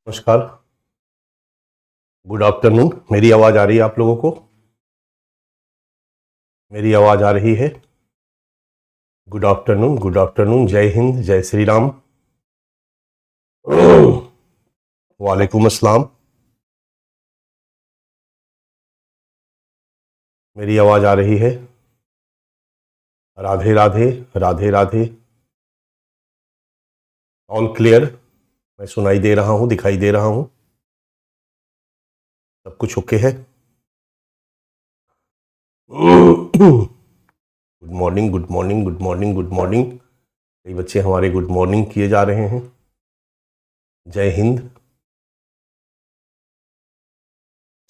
नमस्कार, good afternoon. मेरी आवाज आ रही है आप लोगों को? मेरी आवाज आ रही है? Good afternoon, good afternoon. जय हिंद, जय श्री राम। वालेकुम अस्सलाम। मेरी आवाज आ रही है? राधे राधे, राधे राधे। All clear? मैं सुनाई दे रहा हूं, दिखाई दे रहा हूं, सब कुछ ओके है? Good morning, good morning, good morning, good morning. कई बच्चे हमारे गुड मॉर्निंग किए जा रहे हैं। जय हिंद।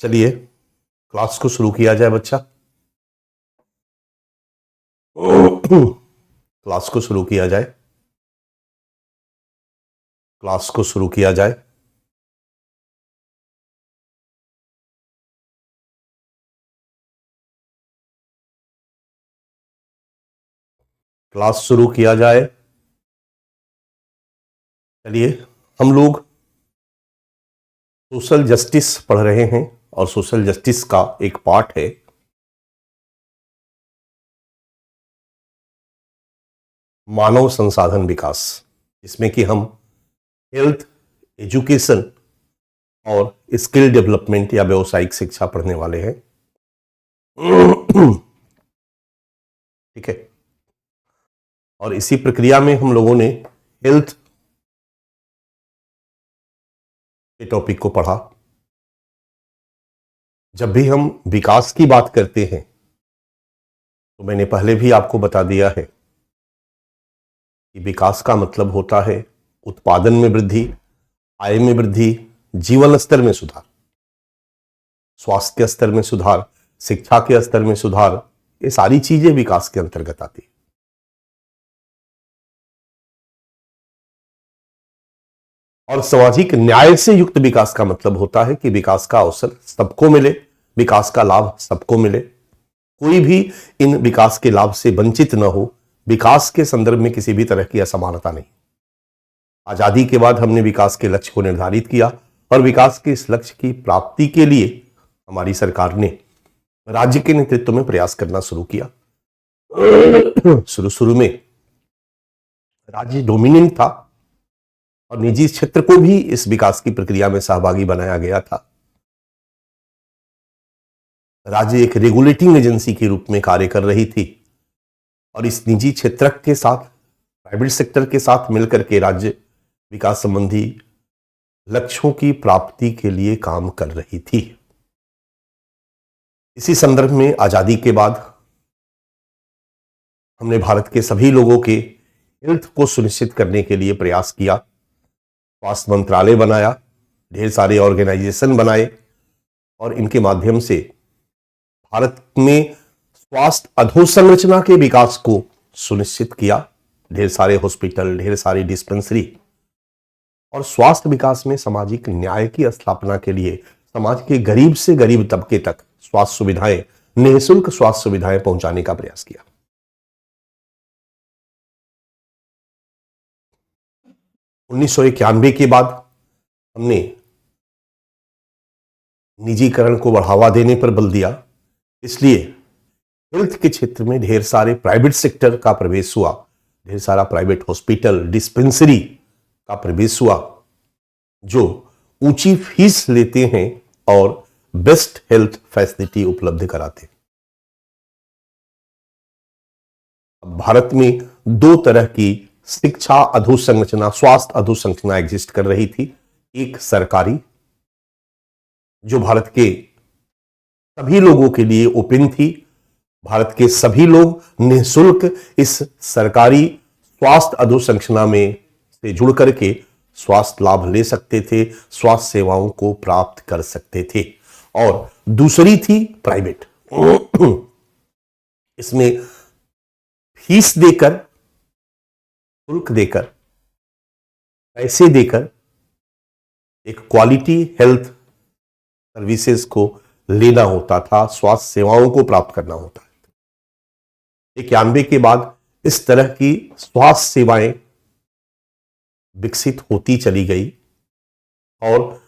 चलिए क्लास को शुरू किया जाए बच्चा। क्लास को शुरू किया जाए, क्लास को शुरू किया जाए। क्लास शुरू किया जाए। चलिए, हम लोग सोशल जस्टिस पढ़ रहे हैं और सोशल जस्टिस का एक पार्ट है मानव संसाधन विकास, जिसमें कि हम हेल्थ, एजुकेशन और स्किल डेवलपमेंट या व्यावसायिक शिक्षा पढ़ने वाले हैं। ठीक है। और इसी प्रक्रिया में हम लोगों ने हेल्थ के टॉपिक को पढ़ा। जब भी हम विकास की बात करते हैं तो मैंने पहले भी आपको बता दिया है कि विकास का मतलब होता है उत्पादन में वृद्धि, आय में वृद्धि, जीवन स्तर में सुधार, स्वास्थ्य स्तर में सुधार, शिक्षा के स्तर में सुधार। ये सारी चीजें विकास के अंतर्गत आती है। और सामाजिक न्याय से युक्त विकास का मतलब होता है कि विकास का अवसर सबको मिले, विकास का लाभ सबको मिले, कोई भी इन विकास के लाभ से वंचित न हो। विकास के संदर्भ में किसी भी तरह की असमानता नहीं। आजादी के बाद हमने विकास के लक्ष्य को निर्धारित किया और विकास के इस लक्ष्य की प्राप्ति के लिए हमारी सरकार ने राज्य के नेतृत्व में प्रयास करना शुरू किया। शुरू में राज्य डोमिनेंट था और निजी क्षेत्र को भी इस विकास की प्रक्रिया में सहभागी बनाया गया था। राज्य एक रेगुलेटिंग एजेंसी के रूप में कार्य कर रही थी और इस निजी क्षेत्र के साथ, प्राइवेट सेक्टर के साथ मिलकर के राज्य विकास संबंधी लक्ष्यों की प्राप्ति के लिए काम कर रही थी। इसी संदर्भ में आजादी के बाद हमने भारत के सभी लोगों के हेल्थ को सुनिश्चित करने के लिए प्रयास किया। स्वास्थ्य मंत्रालय बनाया, ढेर सारे ऑर्गेनाइजेशन बनाए और इनके माध्यम से भारत में स्वास्थ्य अधोसंरचना के विकास को सुनिश्चित किया। ढेर सारे हॉस्पिटल, ढेर सारी डिस्पेंसरी और स्वास्थ्य विकास में सामाजिक न्याय की स्थापना के लिए समाज के गरीब से गरीब तबके तक स्वास्थ्य सुविधाएं, निःशुल्क स्वास्थ्य सुविधाएं पहुंचाने का प्रयास किया। 1991 के बाद हमने निजीकरण को बढ़ावा देने पर बल दिया, इसलिए हेल्थ के क्षेत्र में ढेर सारे प्राइवेट सेक्टर का प्रवेश हुआ, ढेर सारा प्राइवेट हॉस्पिटल, डिस्पेंसरी का प्रवेश हुआ जो ऊंची फीस लेते हैं और बेस्ट हेल्थ फैसिलिटी उपलब्ध कराते हैं। भारत में दो तरह की शिक्षा अधोसंरचना, स्वास्थ्य अधोसंरचना एग्जिस्ट कर रही थी। एक सरकारी जो भारत के सभी लोगों के लिए ओपन थी। भारत के सभी लोग निःशुल्क इस सरकारी स्वास्थ्य अधोसंरचना में से जुड़ करके स्वास्थ्य लाभ ले सकते थे, स्वास्थ्य सेवाओं को प्राप्त कर सकते थे। और दूसरी थी प्राइवेट। इसमें फीस देकर, शुल्क देकर, पैसे देकर एक क्वालिटी हेल्थ सर्विसेज को लेना होता था, स्वास्थ्य सेवाओं को प्राप्त करना होता है। 91 के बाद इस तरह की स्वास्थ्य सेवाएं विकसित होती चली गई और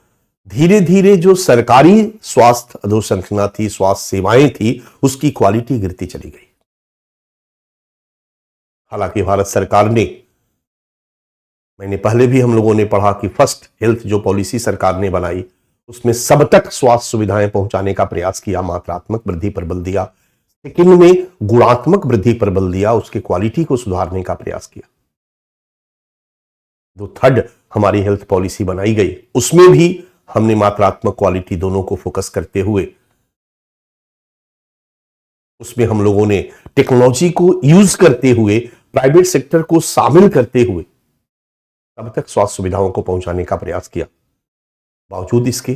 धीरे धीरे जो सरकारी स्वास्थ्य अधोसंरचना थी, स्वास्थ्य सेवाएं थी, उसकी क्वालिटी गिरती चली गई। हालांकि भारत सरकार ने, मैंने पहले भी हम लोगों ने पढ़ा कि फर्स्ट हेल्थ जो पॉलिसी सरकार ने बनाई, उसमें सब तक स्वास्थ्य सुविधाएं पहुंचाने का प्रयास किया, मात्रात्मक वृद्धि पर बल दिया। लेकिन में गुणात्मक वृद्धि पर बल दिया, उसके क्वालिटी को सुधारने का प्रयास किया। जो थर्ड हमारी हेल्थ पॉलिसी बनाई गई, उसमें भी हमने मात्रात्मक क्वालिटी दोनों को फोकस करते हुए, उसमें हम लोगों ने टेक्नोलॉजी को यूज करते हुए, प्राइवेट सेक्टर को शामिल करते हुए अब तक स्वास्थ्य सुविधाओं को पहुंचाने का प्रयास किया। बावजूद इसके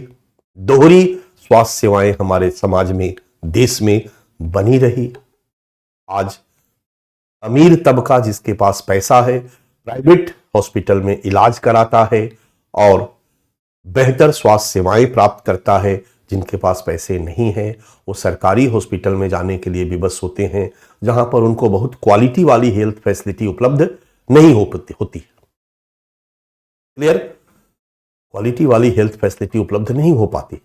दोहरी स्वास्थ्य सेवाएं हमारे समाज में, देश में बनी रही। आज अमीर तबका जिसके पास पैसा है, प्राइवेट हॉस्पिटल में इलाज कराता है और बेहतर स्वास्थ्य सेवाएं प्राप्त करता है। जिनके पास पैसे नहीं है वो सरकारी हॉस्पिटल में जाने के लिए विवश होते हैं, जहां पर उनको बहुत क्वालिटी वाली हेल्थ फैसिलिटी उपलब्ध नहीं होती। क्लियर? क्वालिटी वाली हेल्थ फैसिलिटी उपलब्ध नहीं हो पाती।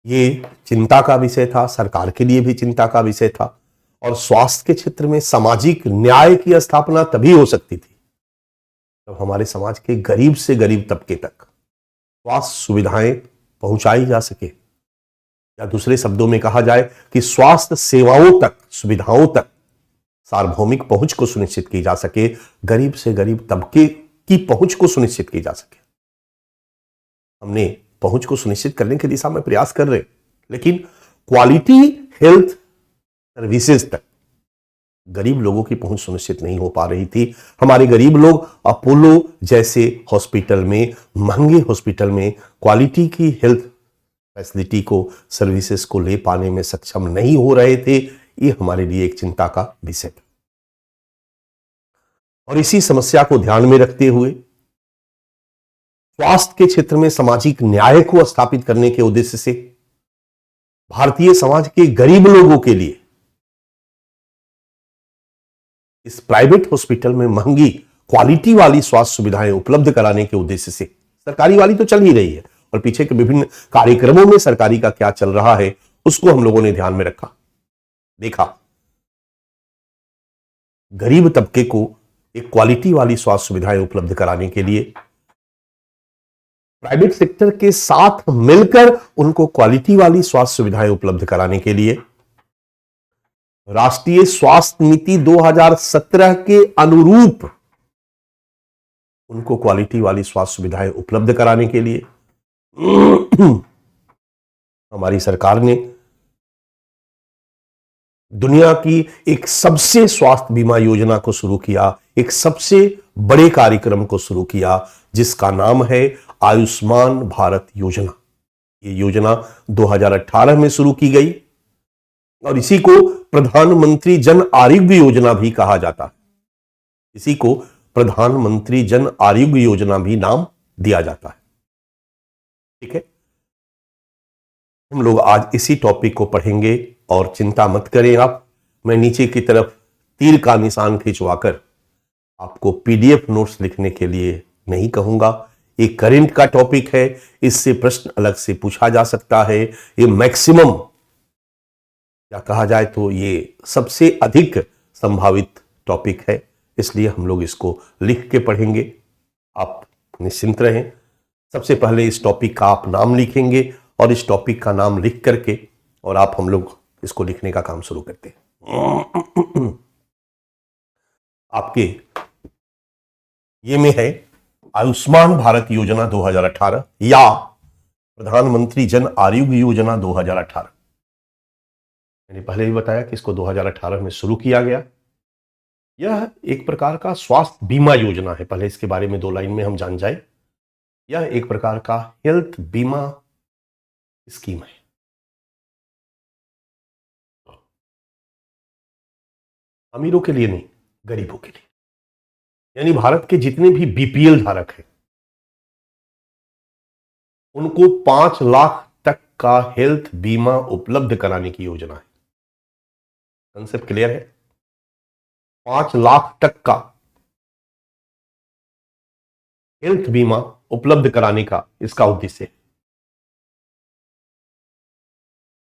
ये चिंता का विषय था, सरकार के लिए भी चिंता का विषय था। और स्वास्थ्य के क्षेत्र में सामाजिक न्याय की स्थापना तभी हो सकती थी जब हमारे समाज के गरीब से गरीब तबके तक स्वास्थ्य सुविधाएं पहुंचाई जा सके, या दूसरे शब्दों में कहा जाए कि स्वास्थ्य सेवाओं तक, सुविधाओं तक सार्वभौमिक पहुंच को सुनिश्चित की जा सके, गरीब से गरीब तबके की पहुंच को सुनिश्चित की जा सके। हमने पहुंच को सुनिश्चित करने की दिशा में प्रयास कर रहे, लेकिन क्वालिटी हेल्थ सर्विसेज तक गरीब लोगों की पहुंच सुनिश्चित नहीं हो पा रही थी। हमारे गरीब लोग अपोलो जैसे हॉस्पिटल में, महंगे हॉस्पिटल में क्वालिटी की हेल्थ फैसिलिटी को, सर्विसेज को ले पाने में सक्षम नहीं हो रहे थे। ये हमारे लिए एक चिंता का विषय था। और इसी समस्या को ध्यान में रखते हुए स्वास्थ्य के क्षेत्र में सामाजिक न्याय को स्थापित करने के उद्देश्य से भारतीय समाज के गरीब लोगों के लिए इस प्राइवेट हॉस्पिटल में महंगी क्वालिटी वाली स्वास्थ्य सुविधाएं उपलब्ध कराने के उद्देश्य से, सरकारी वाली तो चल ही रही है और पीछे के विभिन्न कार्यक्रमों में सरकारी का क्या चल रहा है उसको हम लोगों ने ध्यान में रखा, देखा। गरीब तबके को एक क्वालिटी वाली स्वास्थ्य सुविधाएं उपलब्ध कराने के लिए प्राइवेट सेक्टर के साथ मिलकर उनको क्वालिटी वाली स्वास्थ्य सुविधाएं उपलब्ध कराने के लिए राष्ट्रीय स्वास्थ्य नीति 2017 के अनुरूप उनको क्वालिटी वाली स्वास्थ्य सुविधाएं उपलब्ध कराने के लिए हमारी सरकार ने दुनिया की एक सबसे स्वास्थ्य बीमा योजना को शुरू किया, एक सबसे बड़े कार्यक्रम को शुरू किया जिसका नाम है आयुष्मान भारत योजना। ये योजना 2018 में शुरू की गई और इसी को प्रधानमंत्री जन आरोग्य योजना भी कहा जाता है। इसी को प्रधानमंत्री जन आरोग्य योजना भी नाम दिया जाता है। ठीक है, हम लोग आज इसी टॉपिक को पढ़ेंगे और चिंता मत करें आप, मैं नीचे की तरफ तीर का निशान खिंचवाकर आपको पीडीएफ नोट्स लिखने के लिए नहीं कहूंगा। ये करंट का टॉपिक है, इससे प्रश्न अलग से पूछा जा सकता है। ये मैक्सिमम या कहा जाए तो ये सबसे अधिक संभावित टॉपिक है, इसलिए हम लोग इसको लिख के पढ़ेंगे। आप निश्चिंत रहें। सबसे पहले इस टॉपिक का आप नाम लिखेंगे और इस टॉपिक का नाम लिख करके और आप हम लोग इसको लिखने का काम शुरू करते हैं। आपके ये में है आयुष्मान भारत योजना 2018 या प्रधानमंत्री जन आरोग्य योजना 2018। मैंने पहले भी बताया कि इसको 2018 में शुरू किया गया। यह एक प्रकार का स्वास्थ्य बीमा योजना है। पहले इसके बारे में 2 लाइन में हम जान जाए। यह एक प्रकार का हेल्थ बीमा स्कीम है। अमीरों के लिए नहीं, गरीबों के लिए, यानी भारत के जितने भी बीपीएल धारक हैं उनको 5 लाख तक का हेल्थ बीमा उपलब्ध कराने की योजना है। कंसेप्ट क्लियर है? 5 लाख तक का हेल्थ बीमा उपलब्ध कराने का इसका उद्देश्य है।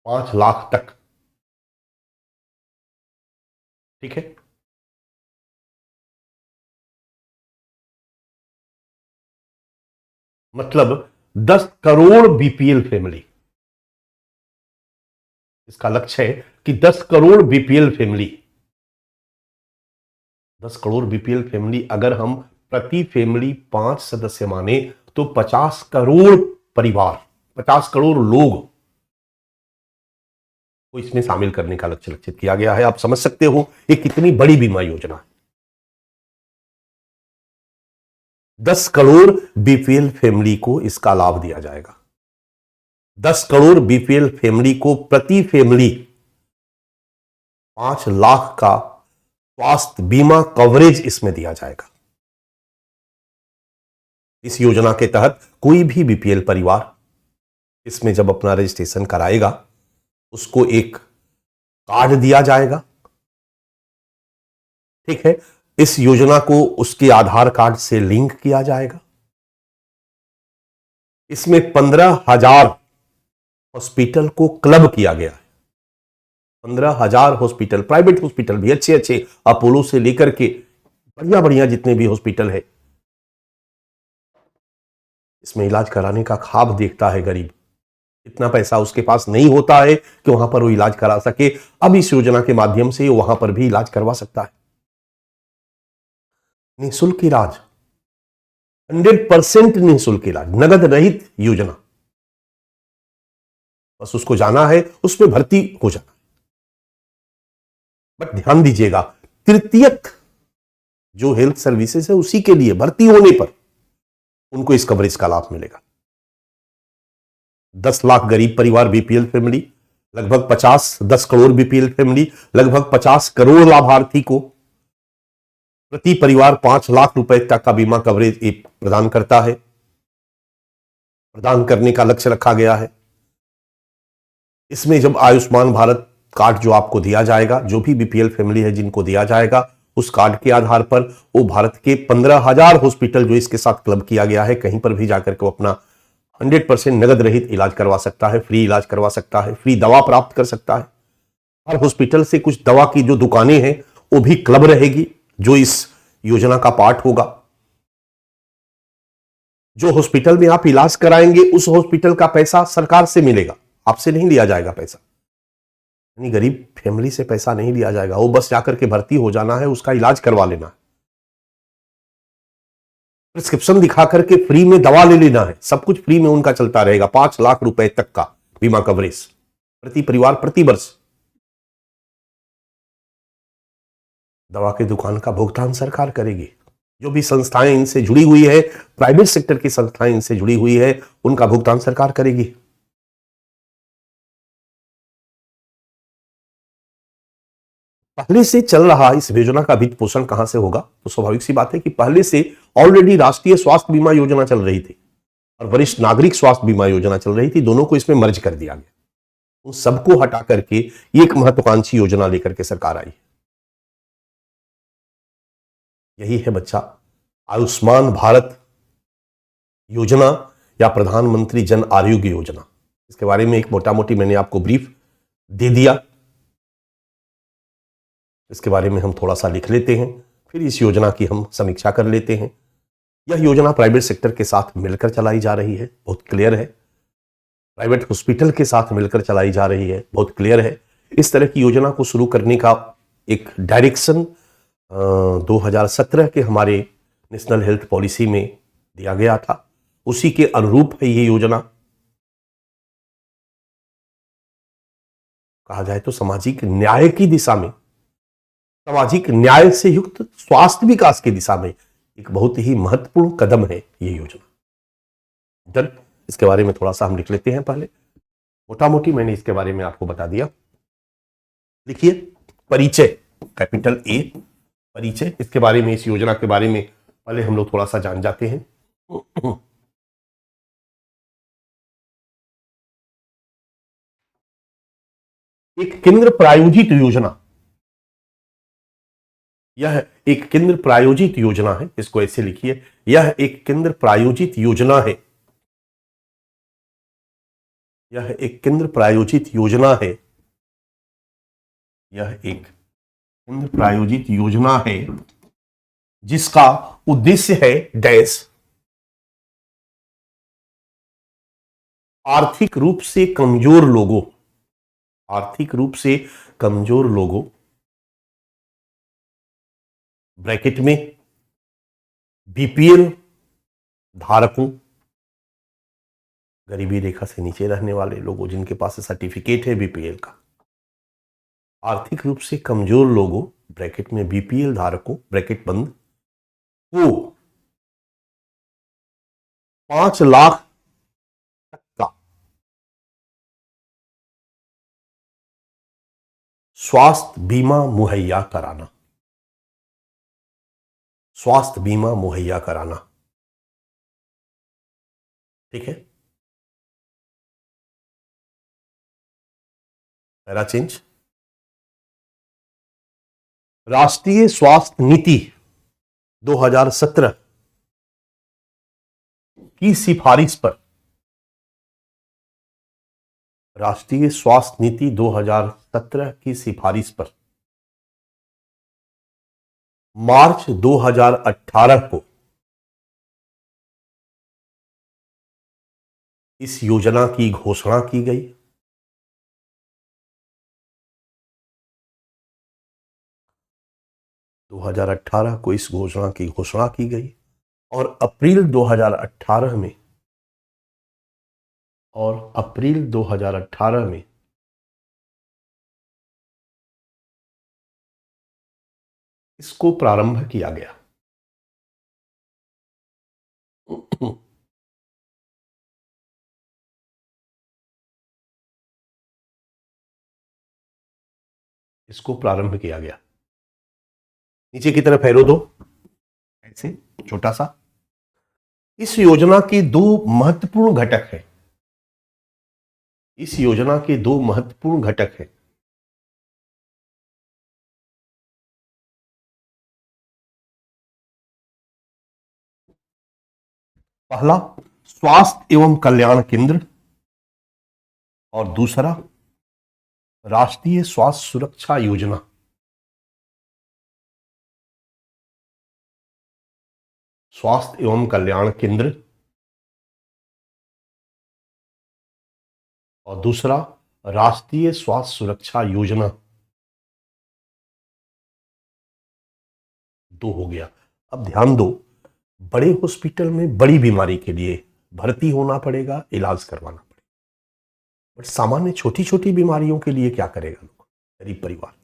5 लाख तक, ठीक है। मतलब 10 करोड़ बीपीएल फैमिली, इसका लक्ष्य है कि 10 crore BPL family, 10 crore BPL family अगर हम प्रति फैमिली 5 सदस्य माने तो 50 करोड़ परिवार, 50 करोड़ लोग को इसमें शामिल करने का लक्ष्य लक्षित किया गया है। आप समझ सकते हो ये कितनी बड़ी बीमा योजना है। 10 करोड़ बीपीएल फैमिली को इसका लाभ दिया जाएगा। 10 करोड़ बीपीएल फैमिली को प्रति फैमिली 5 लाख का स्वास्थ्य बीमा कवरेज इसमें दिया जाएगा। इस योजना के तहत कोई भी बीपीएल परिवार इसमें जब अपना रजिस्ट्रेशन कराएगा उसको एक कार्ड दिया जाएगा, ठीक है। इस योजना को उसके आधार कार्ड से लिंक किया जाएगा। इसमें 15,000 हॉस्पिटल को क्लब किया गया है। 15,000 हॉस्पिटल, प्राइवेट हॉस्पिटल भी अच्छे अच्छे, अपोलो से लेकर के बढ़िया बढ़िया जितने भी हॉस्पिटल है, इसमें इलाज कराने का ख्वाब देखता है गरीब। इतना पैसा उसके पास नहीं होता है कि वहां पर वो इलाज करा सके। अब इस योजना के माध्यम से वहां पर भी इलाज करवा सकता है। निःशुल्क इलाज, 100% निःशुल्क इलाज, नगद रहित योजना। बस उसको जाना है, उसमें भर्ती हो जाना। बट ध्यान दीजिएगा, तृतीयक जो हेल्थ सर्विसेज है उसी के लिए भर्ती होने पर उनको इस कवरेज का लाभ मिलेगा। 10 लाख गरीब परिवार बीपीएल फैमिली, लगभग 10 करोड़ बीपीएल फैमिली, लगभग 50 करोड़ लाभार्थी को प्रति परिवार 5 लाख रुपए तक का बीमा कवरेज प्रदान करता है, प्रदान करने का लक्ष्य रखा गया है। इसमें जब आयुष्मान भारत कार्ड जो आपको दिया जाएगा, जो भी बीपीएल फैमिली है जिनको दिया जाएगा, उस कार्ड के आधार पर वो भारत के 15,000 हॉस्पिटल जो इसके साथ क्लब किया गया है, कहीं पर भी जाकर के वो अपना 100% नगद रहित इलाज करवा सकता है, फ्री इलाज करवा सकता है, फ्री दवा प्राप्त कर सकता है। हर हॉस्पिटल से कुछ दवा की जो दुकानें हैं वो भी क्लब रहेगी, जो इस योजना का पार्ट होगा। जो हॉस्पिटल में आप इलाज कराएंगे उस हॉस्पिटल का पैसा सरकार से मिलेगा, आपसे नहीं लिया जाएगा पैसा। यानी गरीब फैमिली से पैसा नहीं लिया जाएगा, वो बस जाकर के भर्ती हो जाना है, उसका इलाज करवा लेना है, प्रिस्क्रिप्शन दिखा करके फ्री में दवा ले लेना है, सब कुछ फ्री में उनका चलता रहेगा। 5 लाख रुपए तक का बीमा कवरेज प्रति परिवार प्रति वर्ष। दवा की दुकान का भुगतान सरकार करेगी। जो भी संस्थाएं इनसे जुड़ी हुई है, प्राइवेट सेक्टर की संस्थाएं इनसे जुड़ी हुई है, उनका भुगतान सरकार करेगी। पहले से चल रहा इस योजना का वित्त पोषण कहां से होगा? तो स्वाभाविक सी बात है कि पहले से ऑलरेडी राष्ट्रीय स्वास्थ्य बीमा योजना चल रही थी और वरिष्ठ नागरिक स्वास्थ्य बीमा योजना चल रही थी। दोनों को इसमें मर्ज कर दिया गया। उन सबको हटा करके एक महत्वाकांक्षी योजना लेकर के सरकार आई। यही है बच्चा आयुष्मान भारत योजना या प्रधानमंत्री जन आरोग्य योजना। इसके बारे में एक मोटा मोटी मैंने आपको ब्रीफ दे दिया। इसके बारे में हम थोड़ा सा लिख लेते हैं, फिर इस योजना की हम समीक्षा कर लेते हैं। यह योजना प्राइवेट सेक्टर के साथ मिलकर चलाई जा रही है, बहुत क्लियर है। प्राइवेट हॉस्पिटल के साथ मिलकर चलाई जा रही है, बहुत क्लियर है। इस तरह की योजना को शुरू करने का एक डायरेक्शन 2017 के हमारे नेशनल हेल्थ पॉलिसी में दिया गया था, उसी के अनुरूप है ये योजना। कहा जाए तो सामाजिक न्याय की दिशा में, सामाजिक न्याय से युक्त स्वास्थ्य विकास की दिशा में एक बहुत ही महत्वपूर्ण कदम है ये योजना। चल इसके बारे में थोड़ा सा हम लिख लेते हैं। पहले मोटा मोटी मैंने इसके बारे में आपको बता दिया। लिखिए परिचय, कैपिटल ए परिचय। इसके बारे में, इस योजना के बारे में पहले हम लोग थोड़ा सा जान जाते हैं। एक केंद्र प्रायोजित योजना, यह एक केंद्र प्रायोजित योजना है। इसको ऐसे लिखिए, यह एक केंद्र प्रायोजित योजना है। यह एक केंद्र प्रायोजित योजना है। यह एक केंद्र प्रायोजित योजना है जिसका उद्देश्य है डैश, आर्थिक रूप से कमजोर लोगों, आर्थिक रूप से कमजोर लोगों, ब्रैकेट में बीपीएल धारकों, गरीबी रेखा से नीचे रहने वाले लोगों जिनके पास सर्टिफिकेट है बीपीएल का, आर्थिक रूप से कमजोर लोगों ब्रैकेट में बीपीएल धारकों ब्रैकेट बंद को 5 लाख तक का स्वास्थ्य बीमा मुहैया कराना, स्वास्थ्य बीमा मुहैया कराना। ठीक है, पैरा चेंज। राष्ट्रीय स्वास्थ्य नीति 2017 की सिफारिश पर, राष्ट्रीय स्वास्थ्य नीति 2017 की सिफारिश पर मार्च 2018 को इस योजना की घोषणा की गई। दो 2018 को इस घोषणा की घोषणा की गई और अप्रैल 2018 में, और अप्रैल 2018 में इसको प्रारंभ किया गया। इसको प्रारंभ किया गया। नीचे की तरफ एरो दो, ऐसे छोटा सा। इस योजना के 2 महत्वपूर्ण घटक हैं। इस योजना के 2 महत्वपूर्ण घटक हैं। पहला स्वास्थ्य एवं कल्याण केंद्र और दूसरा राष्ट्रीय स्वास्थ्य सुरक्षा योजना। स्वास्थ्य एवं कल्याण केंद्र और दूसरा राष्ट्रीय स्वास्थ्य सुरक्षा योजना। 2 हो गया। अब ध्यान दो, बड़े हॉस्पिटल में बड़ी बीमारी के लिए भर्ती होना पड़ेगा, इलाज करवाना पड़ेगा, बट सामान्य छोटी छोटी बीमारियों के लिए क्या करेगा लोग, गरीब परिवार?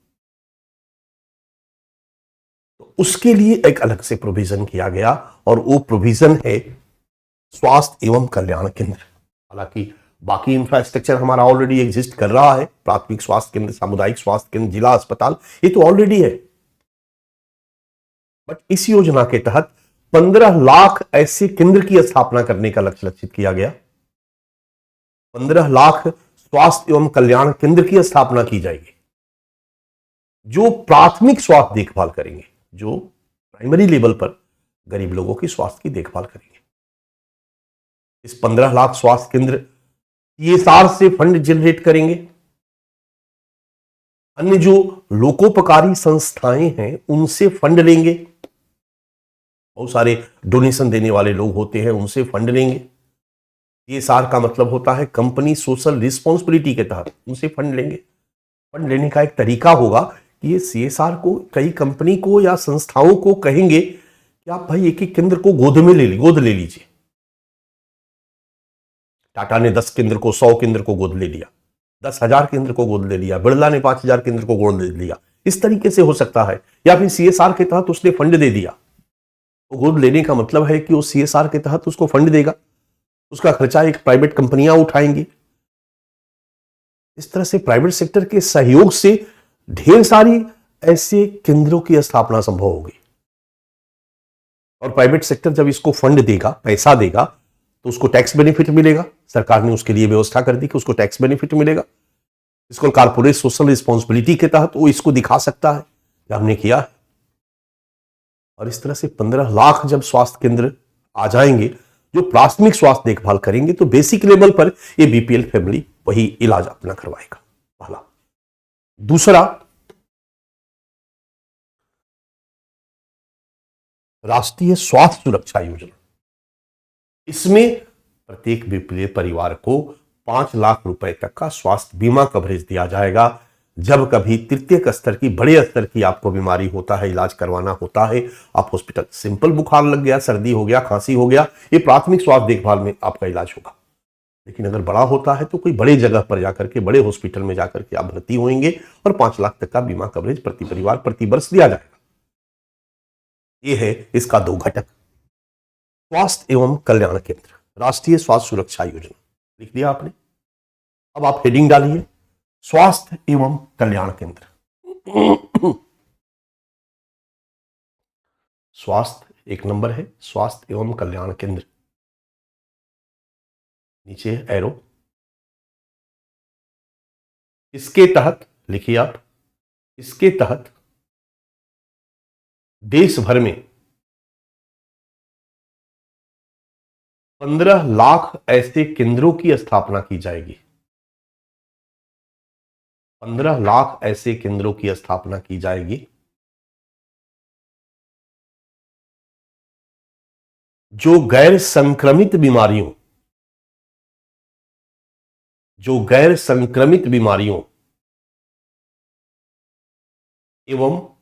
तो उसके लिए एक अलग से प्रोविजन किया गया और वो प्रोविजन है स्वास्थ्य एवं कल्याण केंद्र। हालांकि बाकी इंफ्रास्ट्रक्चर हमारा ऑलरेडी एग्जिस्ट कर रहा है, प्राथमिक स्वास्थ्य केंद्र, सामुदायिक स्वास्थ्य केंद्र, जिला अस्पताल, ये तो ऑलरेडी है। बट इस योजना के तहत 15 लाख ऐसे केंद्र की स्थापना करने का लक्ष्य लक्षित किया गया। 15 लाख स्वास्थ्य एवं कल्याण केंद्र की स्थापना की जाएगी जो प्राथमिक स्वास्थ्य देखभाल करेंगे, जो प्राइमरी लेवल पर गरीब लोगों की स्वास्थ्य की देखभाल करेंगे। इस 15 लाख स्वास्थ्य केंद्र सीएसआर से फंड जनरेट करेंगे। अन्य जो लोकोपकारी संस्थाएं हैं उनसे फंड लेंगे, बहुत सारे डोनेशन देने वाले लोग होते हैं, उनसे फंड लेंगे। सीएसआर का मतलब होता है कंपनी सोशल रिस्पॉन्सिबिलिटी के तहत उनसे फंड लेंगे। फंड लेने का एक तरीका होगा कि ये सीएसआर को, कई कंपनी को या संस्थाओं को कहेंगे कि आप भाई एक एक केंद्र को गोद ले लीजिए। टाटा ने 10 केंद्र को, 100 केंद्र को गोद ले लिया, 10,000 केंद्र को गोद ले लिया, बिरला ने 5,000 केंद्र को गोद ले लिया। इस तरीके से हो सकता है। या फिर सीएसआर के तहत उसने फंड दे दिया। तो गोद लेने का मतलब है कि वो सीएसआर के तहत उसको फंड देगा, उसका खर्चा एक प्राइवेट कंपनियां उठाएंगी। इस तरह से प्राइवेट सेक्टर के सहयोग से ढेर सारी ऐसे केंद्रों की स्थापना संभव होगी। और प्राइवेट सेक्टर जब इसको फंड देगा, पैसा देगा, तो उसको टैक्स बेनिफिट मिलेगा। सरकार ने उसके लिए व्यवस्था कर दी कि उसको टैक्स बेनिफिट मिलेगा। इसको कारपोरेट सोशल रिस्पॉन्सिबिलिटी के तहत वो इसको दिखा सकता है कि हमने किया है। और इस तरह से 15 लाख जब स्वास्थ्य केंद्र आ जाएंगे जो प्राथमिक स्वास्थ्य देखभाल करेंगे, तो बेसिक लेवल पर ये बीपीएल फैमिली वही इलाज अपना करवाएगा। पहला। दूसरा, राष्ट्रीय स्वास्थ्य सुरक्षा योजना। इसमें प्रत्येक बीपीएल परिवार को 5 लाख रुपए तक का स्वास्थ्य बीमा कवरेज दिया जाएगा। जब कभी तृतीयक स्तर की, बड़े स्तर की आपको बीमारी होता है, इलाज करवाना होता है, आप हॉस्पिटल, सिंपल बुखार लग गया, सर्दी हो गया, खांसी हो गया, ये प्राथमिक स्वास्थ्य देखभाल में आपका इलाज होगा। लेकिन अगर बड़ा होता है तो कोई बड़े जगह पर जाकर के, बड़े हॉस्पिटल में जाकर के आप भर्ती होंगे और 5 लाख तक का बीमा कवरेज प्रति परिवार प्रति वर्ष दिया जाएगा। ये है इसका 2 घटक। स्वास्थ्य एवं कल्याण केंद्र, राष्ट्रीय स्वास्थ्य सुरक्षा योजना लिख दिया आपने। अब आप हेडिंग डालिए, स्वास्थ्य एवं कल्याण केंद्र। स्वास्थ्य 1 नंबर है, स्वास्थ्य एवं कल्याण केंद्र, नीचे एरो। इसके तहत लिखिए आप, इसके तहत देश भर में 15 लाख ऐसे केंद्रों की स्थापना की जाएगी। 15 लाख ऐसे केंद्रों की स्थापना की जाएगी जो गैर संक्रमित बीमारियों, एवं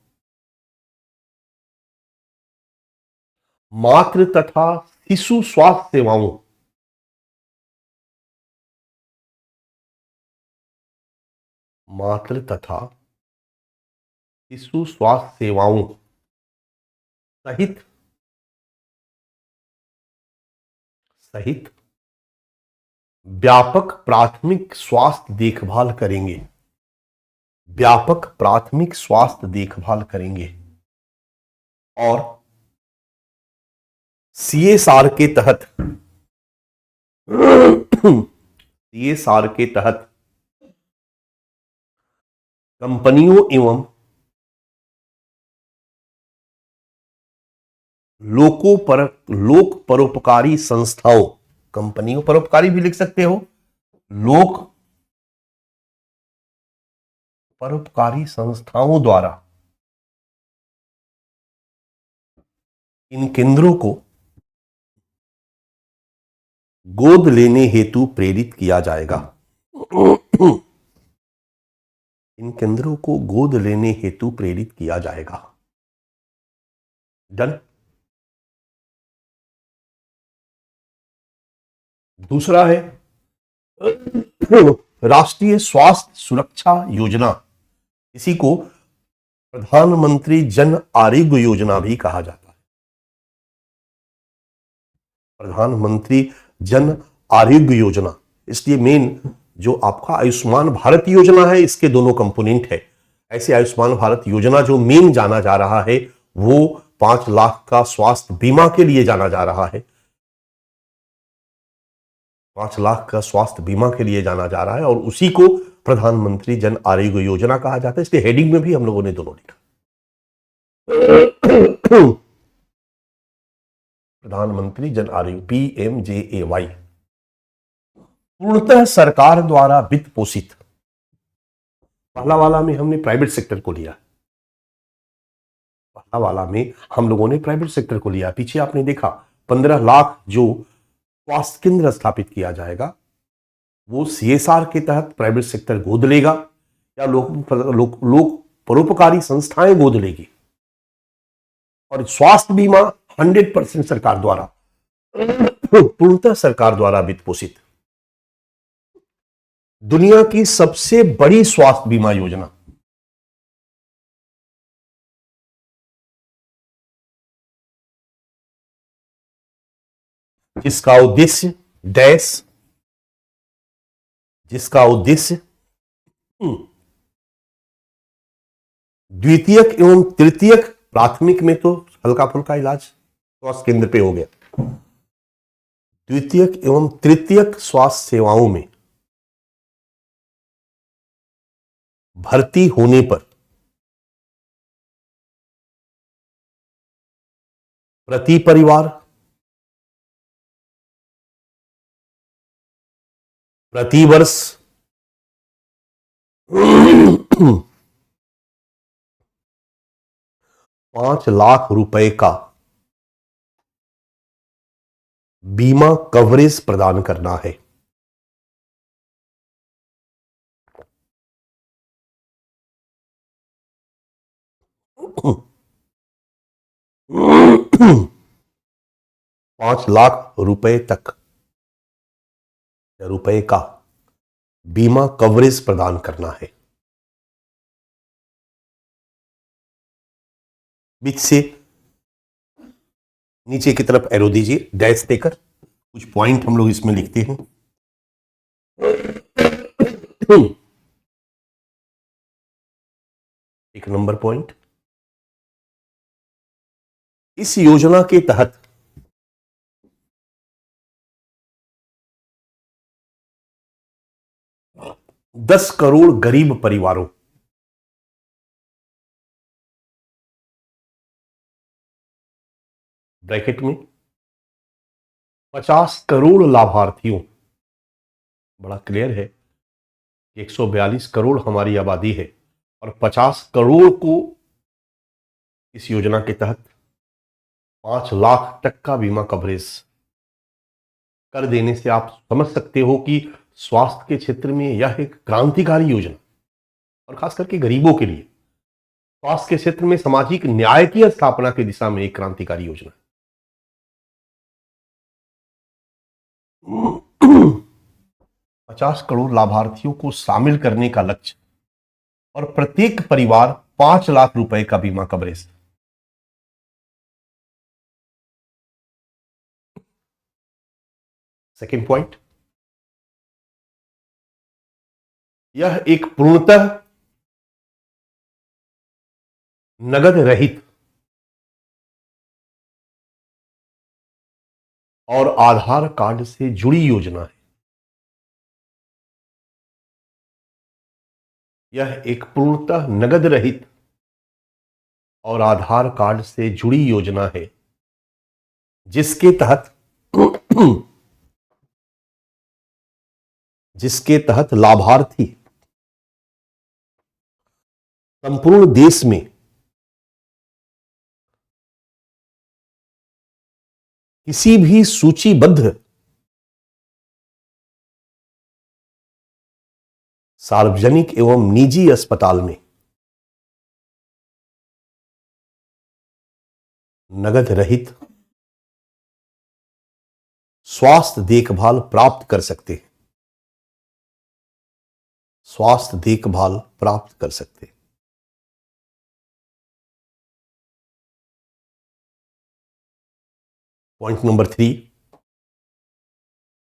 मातृ तथा शिशु स्वास्थ्य सेवाओं, मातृ तथा शिशु स्वास्थ्य सेवाओं सहित व्यापक प्राथमिक स्वास्थ्य देखभाल करेंगे, व्यापक प्राथमिक स्वास्थ्य देखभाल करेंगे। और सीएसआर के तहत कंपनियों एवं लोक परोपकारी संस्थाओं, कंपनियों, परोपकारी भी लिख सकते हो, लोक परोपकारी संस्थाओं द्वारा इन केंद्रों को गोद लेने हेतु प्रेरित किया जाएगा। इन केंद्रों को गोद लेने हेतु प्रेरित किया जाएगा। डन। दूसरा है राष्ट्रीय स्वास्थ्य सुरक्षा योजना। इसी को प्रधानमंत्री जन आरोग्य योजना भी कहा जाता है। प्रधानमंत्री जन आरोग्य योजना, इसलिए मेन जो आपका आयुष्मान भारत योजना है, इसके दोनों कंपोनेंट है। ऐसे आयुष्मान भारत योजना जो मेन जाना जा रहा है वो 5 लाख का स्वास्थ्य बीमा के लिए जाना जा रहा है। 5 लाख का स्वास्थ्य बीमा के लिए जाना जा रहा है और उसी को प्रधानमंत्री जन आरोग्य योजना कहा जाता है। इसलिए हेडिंग में भी हम लोगों ने दोनों लिखा। प्रधानमंत्री जन आरोग्य, PMJAY, पूर्णतः सरकार द्वारा वित्त पोषित। पहला वाला में हमने प्राइवेट सेक्टर को लिया, पहला वाला में हम लोगों ने प्राइवेट सेक्टर को लिया। पीछे आपने देखा 15 लाख जो स्वास्थ्य केंद्र स्थापित किया जाएगा वो सीएसआर के तहत प्राइवेट सेक्टर गोद लेगा या लोक परोपकारी संस्थाएं गोद लेगी। और स्वास्थ्य बीमा 100% सरकार द्वारा, पूर्णतः सरकार द्वारा वित्त पोषित दुनिया की सबसे बड़ी स्वास्थ्य बीमा योजना, जिसका उद्देश्य डैश जिसका उद्देश्य द्वितीयक एवं तृतीयक, प्राथमिक में तो हल्का फुल्का इलाज स्वास्थ्य केंद्र पे हो गया, द्वितीयक एवं तृतीयक स्वास्थ्य सेवाओं में भर्ती होने पर प्रति परिवार प्रति वर्ष 5 लाख रुपए का बीमा कवरेज प्रदान करना है। पांच लाख रुपए तक रुपए का बीमा कवरेज प्रदान करना है। बीच से नीचे की तरफ एरो दीजिए डैश देकर, कुछ पॉइंट हम लोग इसमें लिखते हैं। एक नंबर पॉइंट, इस योजना के तहत दस करोड़ गरीब परिवारों, ब्रैकेट में 50 करोड़ लाभार्थियों, बड़ा क्लियर है, 142 करोड़ हमारी आबादी है और 50 करोड़ को इस योजना के तहत 5 लाख तक का बीमा कवरेज कर देने से आप समझ सकते हो कि स्वास्थ्य के क्षेत्र में यह एक क्रांतिकारी योजना, और खास करके गरीबों के लिए स्वास्थ्य के क्षेत्र में सामाजिक न्याय की स्थापना की दिशा में एक क्रांतिकारी योजना है। 50 करोड़ लाभार्थियों को शामिल करने का लक्ष्य और प्रत्येक परिवार 5 लाख रुपए का बीमा कवरेज। सेकेंड पॉइंट, यह एक पूर्णतः नगद रहित और आधार कार्ड से जुड़ी योजना है। यह एक पूर्णतः नगद रहित और आधार कार्ड से जुड़ी योजना है, जिसके तहत लाभार्थी संपूर्ण देश में किसी भी सूचीबद्ध सार्वजनिक एवं निजी अस्पताल में नगद रहित स्वास्थ्य देखभाल प्राप्त कर सकते हैं, स्वास्थ्य देखभाल प्राप्त कर सकते हैं। पॉइंट नंबर 3,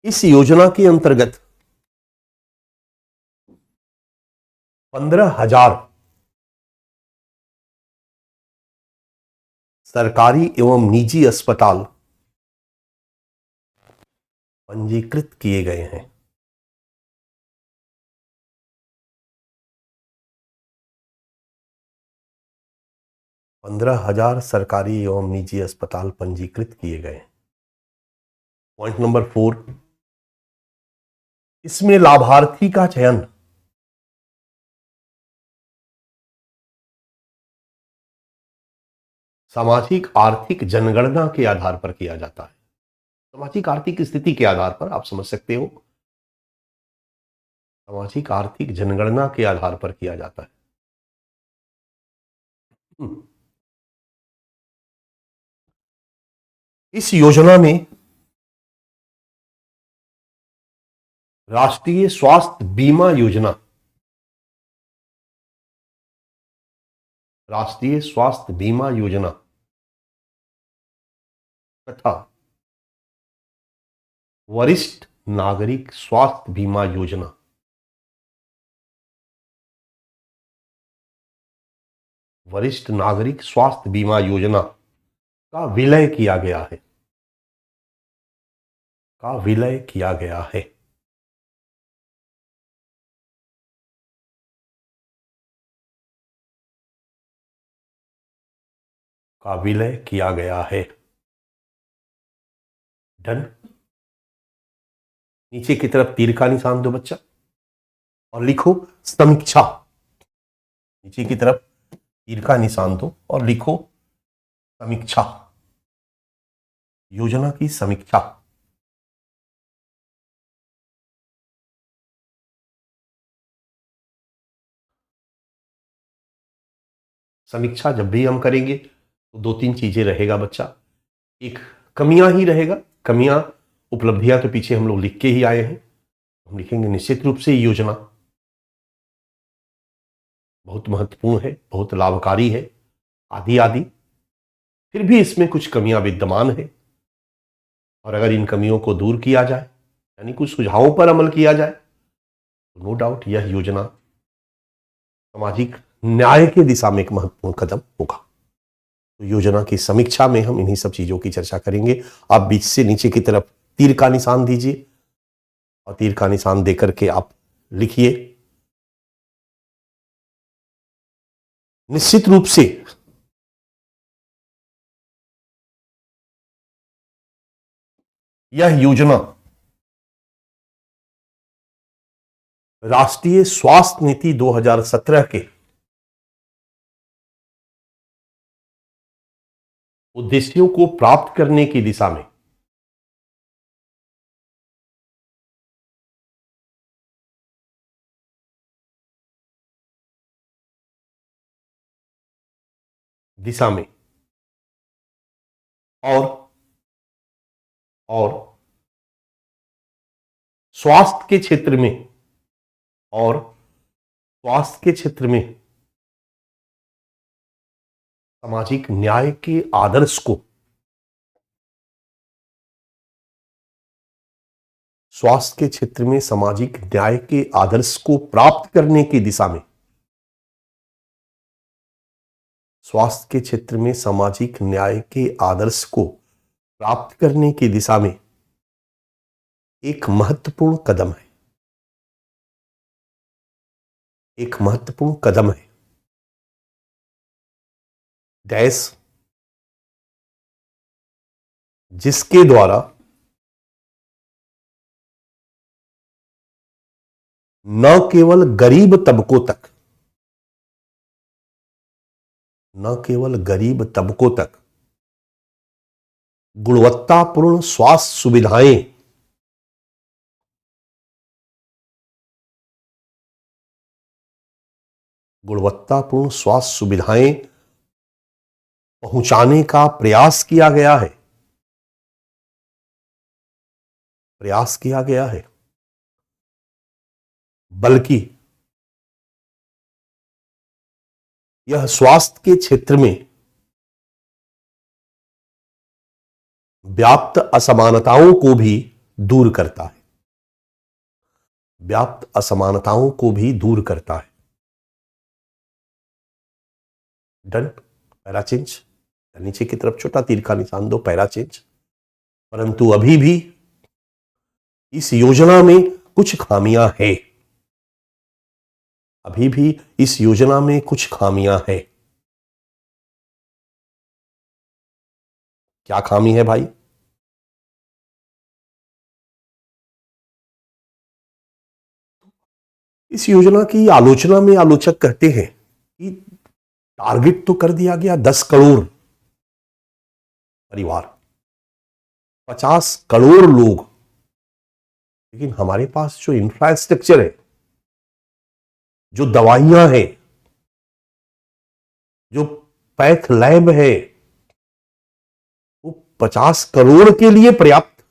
इस योजना के अंतर्गत 15,000 सरकारी एवं निजी अस्पताल पंजीकृत किए गए हैं। 15,000 सरकारी एवं निजी अस्पताल पंजीकृत किए गए हैं। पॉइंट नंबर 4, इसमें लाभार्थी का चयन सामाजिक आर्थिक जनगणना के आधार पर किया जाता है। सामाजिक आर्थिक स्थिति के आधार पर, आप समझ सकते हो, सामाजिक आर्थिक जनगणना के आधार पर किया जाता है। इस योजना में राष्ट्रीय स्वास्थ्य बीमा योजना, राष्ट्रीय स्वास्थ्य बीमा योजना तथा वरिष्ठ नागरिक स्वास्थ्य बीमा योजना, वरिष्ठ नागरिक स्वास्थ्य बीमा योजना का विलय किया गया है, का विलय किया गया है। का विलय किया गया है। डन। नीचे की तरफ तीर का निशान दो बच्चा और लिखो समीक्षा। नीचे की तरफ तीर का निशान दो और लिखो समीक्षा, योजना की समीक्षा। समीक्षा जब भी हम करेंगे तो दो तीन चीजें रहेगा बच्चा। एक कमियां ही रहेगा, कमियां उपलब्धियां तो पीछे हम लोग लिख के ही आए हैं, हम लिखेंगे निश्चित रूप से ये योजना बहुत महत्वपूर्ण है, बहुत लाभकारी है, आदि आदि। फिर भी इसमें कुछ कमियां विद्यमान है और अगर इन कमियों को दूर किया जाए, यानी कुछ सुझावों पर अमल किया जाए, तो नो डाउट यह योजना सामाजिक न्याय के दिशा में एक महत्वपूर्ण कदम होगा। तो योजना की समीक्षा में हम इन्हीं सब चीजों की चर्चा करेंगे। आप बीच से नीचे की तरफ तीर का निशान दीजिए और तीर का निशान देकर के आप लिखिए निश्चित रूप से यह योजना राष्ट्रीय स्वास्थ्य नीति 2017 के उद्देश्यों को प्राप्त करने की दिशा में और स्वास्थ्य के क्षेत्र में और स्वास्थ्य के क्षेत्र में सामाजिक न्याय के आदर्श को, स्वास्थ्य के क्षेत्र में सामाजिक न्याय के आदर्श को प्राप्त करने की दिशा में, स्वास्थ्य के क्षेत्र में सामाजिक न्याय के आदर्श को प्राप्त करने की दिशा में एक महत्वपूर्ण कदम है, एक महत्वपूर्ण कदम है। डैश जिसके द्वारा न केवल गरीब तबकों तक, न केवल गरीब तबकों तक गुणवत्तापूर्ण स्वास्थ्य सुविधाएं गुणवत्तापूर्ण स्वास्थ्य सुविधाएं पहुंचाने का प्रयास किया गया है, प्रयास किया गया है, बल्कि यह स्वास्थ्य के क्षेत्र में व्याप्त असमानताओं को भी दूर करता है, व्याप्त असमानताओं को भी दूर करता है। डन। पैरा चेंज, नीचे की तरफ छोटा तीर का निशान दो, पैरा चेंज। परंतु अभी भी इस योजना में कुछ खामियां हैं, अभी भी इस योजना में कुछ खामियां हैं। क्या खामी है भाई? इस योजना की आलोचना में आलोचक कहते हैं कि टारगेट तो कर दिया गया 10 करोड़ परिवार, 50 करोड़ लोग, लेकिन हमारे पास जो इंफ्रास्ट्रक्चर है, जो दवाइयां हैं, जो पैथ लैब है, वो 50 करोड़ के लिए पर्याप्त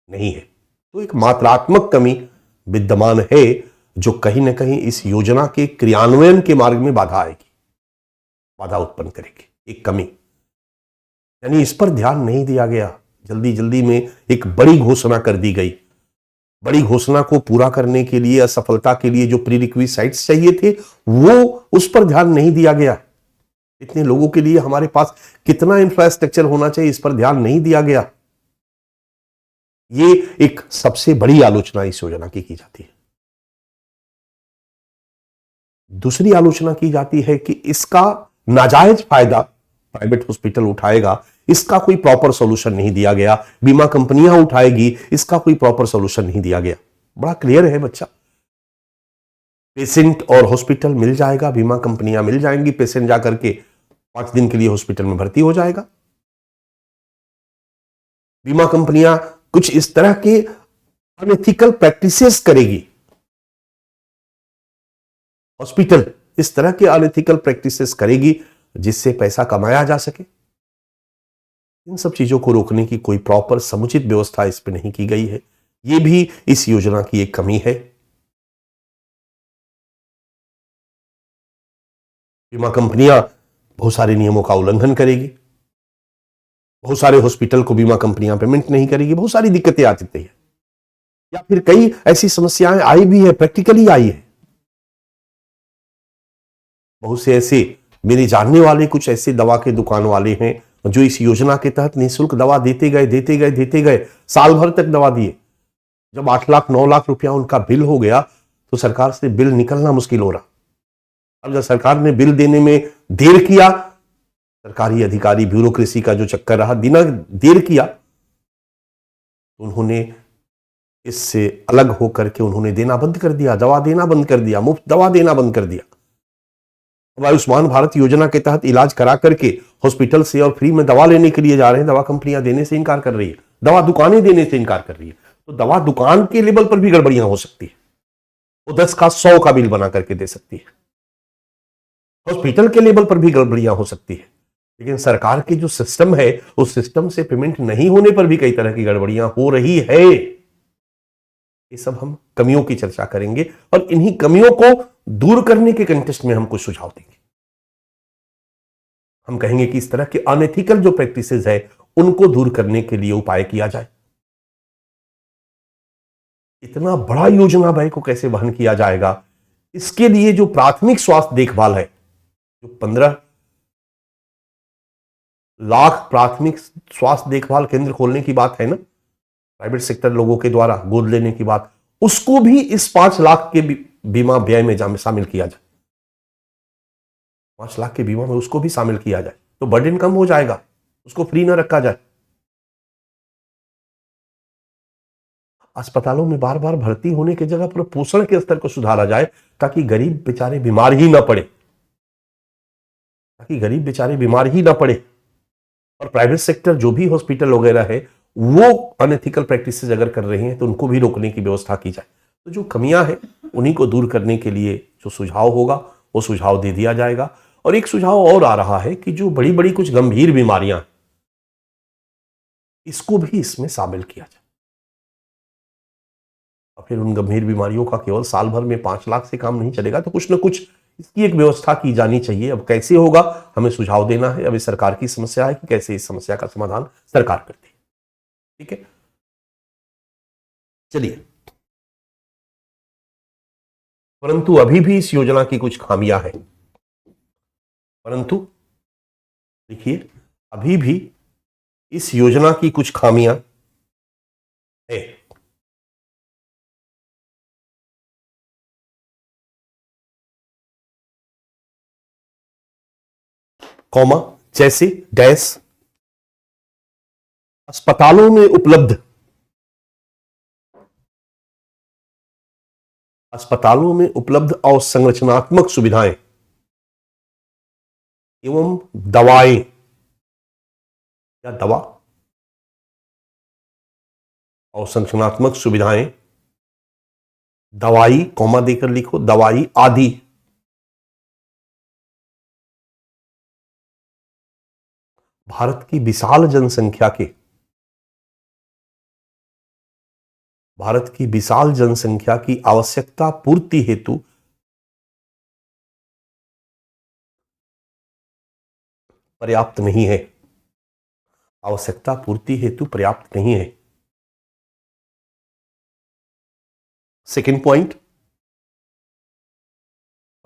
नहीं है। तो एक मात्रात्मक कमी विद्यमान है जो कहीं ना कहीं इस योजना के क्रियान्वयन के मार्ग में बाधा आएगी, बाधा उत्पन्न करेगी, एक कमी। यानी इस पर ध्यान नहीं दिया गया। जल्दी जल्दी में एक बड़ी घोषणा कर दी गई। बड़ी घोषणा को पूरा करने के लिए, असफलता के लिए जो प्रीरिक्विजिट्स चाहिए थे, वो उस पर ध्यान नहीं दिया गया। इतने लोगों के लिए हमारे पास कितना इंफ्रास्ट्रक्चर होना चाहिए, इस पर ध्यान नहीं दिया गया। ये एक सबसे बड़ी आलोचना इस योजना की जाती है। दूसरी आलोचना की जाती है कि इसका नाजायज फायदा प्राइवेट हॉस्पिटल उठाएगा, इसका कोई प्रॉपर सॉल्यूशन नहीं दिया गया। बीमा कंपनियां उठाएगी, इसका कोई प्रॉपर सॉल्यूशन नहीं दिया गया। बड़ा क्लियर है बच्चा, पेशेंट और हॉस्पिटल मिल जाएगा, बीमा कंपनियां मिल जाएंगी, पेशेंट जाकर के 5 दिन के लिए हॉस्पिटल में भर्ती हो जाएगा। बीमा कंपनियां कुछ इस तरह के अनएथिकल प्रैक्टिसेस करेगी, हॉस्पिटल इस तरह के अनएथिकल प्रैक्टिसेस करेगी जिससे पैसा कमाया जा सके। इन सब चीजों को रोकने की कोई प्रॉपर समुचित व्यवस्था इस पर नहीं की गई है। यह भी इस योजना की एक कमी है। बीमा कंपनियां बहुत सारे नियमों का उल्लंघन करेगी, बहुत सारे हॉस्पिटल को बीमा कंपनियां पेमेंट नहीं करेगी, बहुत सारी दिक्कतें आ सकती है। या फिर कई ऐसी समस्याएं आई भी है, प्रैक्टिकली आई है। बहुत से ऐसे मेरे जानने वाले कुछ ऐसे दवा के दुकान वाले हैं जो इस योजना के तहत निःशुल्क दवा देते गए, साल भर तक दवा दिए। जब 8 लाख 9 लाख रुपया उनका बिल हो गया तो सरकार से बिल निकलना मुश्किल हो रहा। अब जब सरकार ने बिल देने में देर किया, सरकारी अधिकारी ब्यूरोक्रेसी का जो चक्कर रहा, बिना देर किया, तो उन्होंने इससे अलग होकर के उन्होंने देना बंद कर दिया, दवा देना बंद कर दिया, मुफ्त दवा देना बंद कर दिया। अब आयुष्मान भारत योजना के तहत इलाज करा करके हॉस्पिटल से और फ्री में दवा लेने के लिए जा रहे हैं, दवा कंपनियां देने से इनकार कर रही है, दवा दुकानें देने से इनकार कर रही है। तो दवा दुकान के लेवल पर भी गड़बड़ियां हो सकती है, वो 10 का 100 का बिल बना करके दे सकती है। हॉस्पिटल के लेवल पर भी गड़बड़ियां हो सकती है। लेकिन सरकार की जो सिस्टम है, उस सिस्टम से पेमेंट नहीं होने पर भी कई तरह की गड़बड़ियां हो रही है। ये सब हम कमियों की चर्चा करेंगे और इन्हीं कमियों को दूर करने के कंटेस्ट में हम कुछ सुझाव देंगे। हम कहेंगे कि इस तरह के अनएथिकल जो प्रैक्टिसेस है उनको दूर करने के लिए उपाय किया जाए। इतना बड़ा योजना व्यय को कैसे वहन किया जाएगा, इसके लिए जो प्राथमिक स्वास्थ्य देखभाल है, जो 15 लाख प्राथमिक स्वास्थ्य देखभाल केंद्र खोलने की बात है ना, प्राइवेट सेक्टर लोगों के द्वारा गोद लेने की बात, उसको भी इस 5 लाख के बीमा व्यय में शामिल किया जाए। 5 लाख के बीमा में उसको भी शामिल किया जाए तो बर्डन कम हो जाएगा, उसको फ्री ना रखा जाए। अस्पतालों में बार बार भर्ती होने की जगह पर पोषण के स्तर को सुधारा जाए ताकि गरीब बेचारे बीमार ही ना पड़े, और प्राइवेट सेक्टर जो भी हॉस्पिटल वगैरह है वो अनएथिकल प्रैक्टिसेस अगर कर रहे हैं तो उनको भी रोकने की व्यवस्था की जाए। तो जो कमियां हैं उन्हीं को दूर करने के लिए जो सुझाव होगा वो सुझाव दे दिया जाएगा। और एक सुझाव और आ रहा है कि जो बड़ी बड़ी कुछ गंभीर बीमारियां, इसको भी इसमें शामिल किया जाए। और फिर उन गंभीर बीमारियों का केवल साल भर में 5 लाख से काम नहीं चलेगा, तो कुछ न कुछ इसकी एक व्यवस्था की जानी चाहिए। अब कैसे होगा हमें सुझाव देना है। अब इस सरकार की समस्या है कि कैसे इस समस्या का समाधान सरकार करती है। ठीक है, चलिए। परंतु अभी भी इस योजना की कुछ खामियां हैं। परंतु देखिए, अभी भी इस योजना की कुछ खामियां है। कॉमा जैसे डैश अस्पतालों में उपलब्ध अवसंरचनात्मक सुविधाएं एवं दवाएं या दवा अवसंरचनात्मक सुविधाएं, दवाई कॉमा देकर लिखो, दवाई आदि भारत की विशाल जनसंख्या के भारत की विशाल जनसंख्या की आवश्यकता पूर्ति हेतु पर्याप्त नहीं है। आवश्यकता पूर्ति हेतु पर्याप्त नहीं है। सेकंड पॉइंट,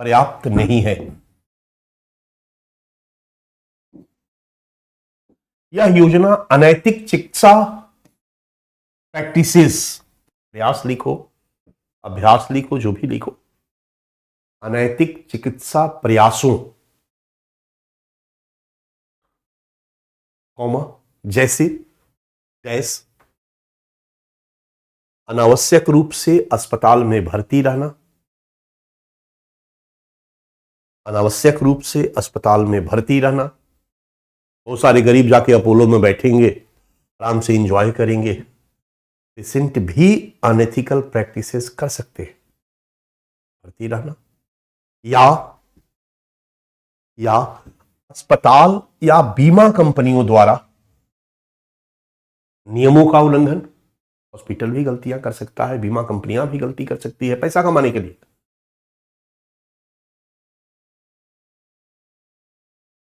पर्याप्त नहीं है। यह योजना अनैतिक चिकित्सा प्रैक्टिसेस, प्रयास लिखो, अभ्यास लिखो, जो भी लिखो, अनैतिक चिकित्सा प्रयासों, कॉमा, जैसे डैश, अनावश्यक रूप से अस्पताल में भर्ती रहना, अनावश्यक रूप से अस्पताल में भर्ती रहना। बहुत सारे गरीब जाके अपोलो में बैठेंगे, आराम से इंजॉय करेंगे। पेशेंट भी अनएथिकल प्रैक्टिसेस कर सकते हैं, भर्ती रहना, या अस्पताल या बीमा कंपनियों द्वारा नियमों का उल्लंघन। हॉस्पिटल भी गलतियां कर सकता है, बीमा कंपनियां भी गलती कर सकती है पैसा कमाने के लिए।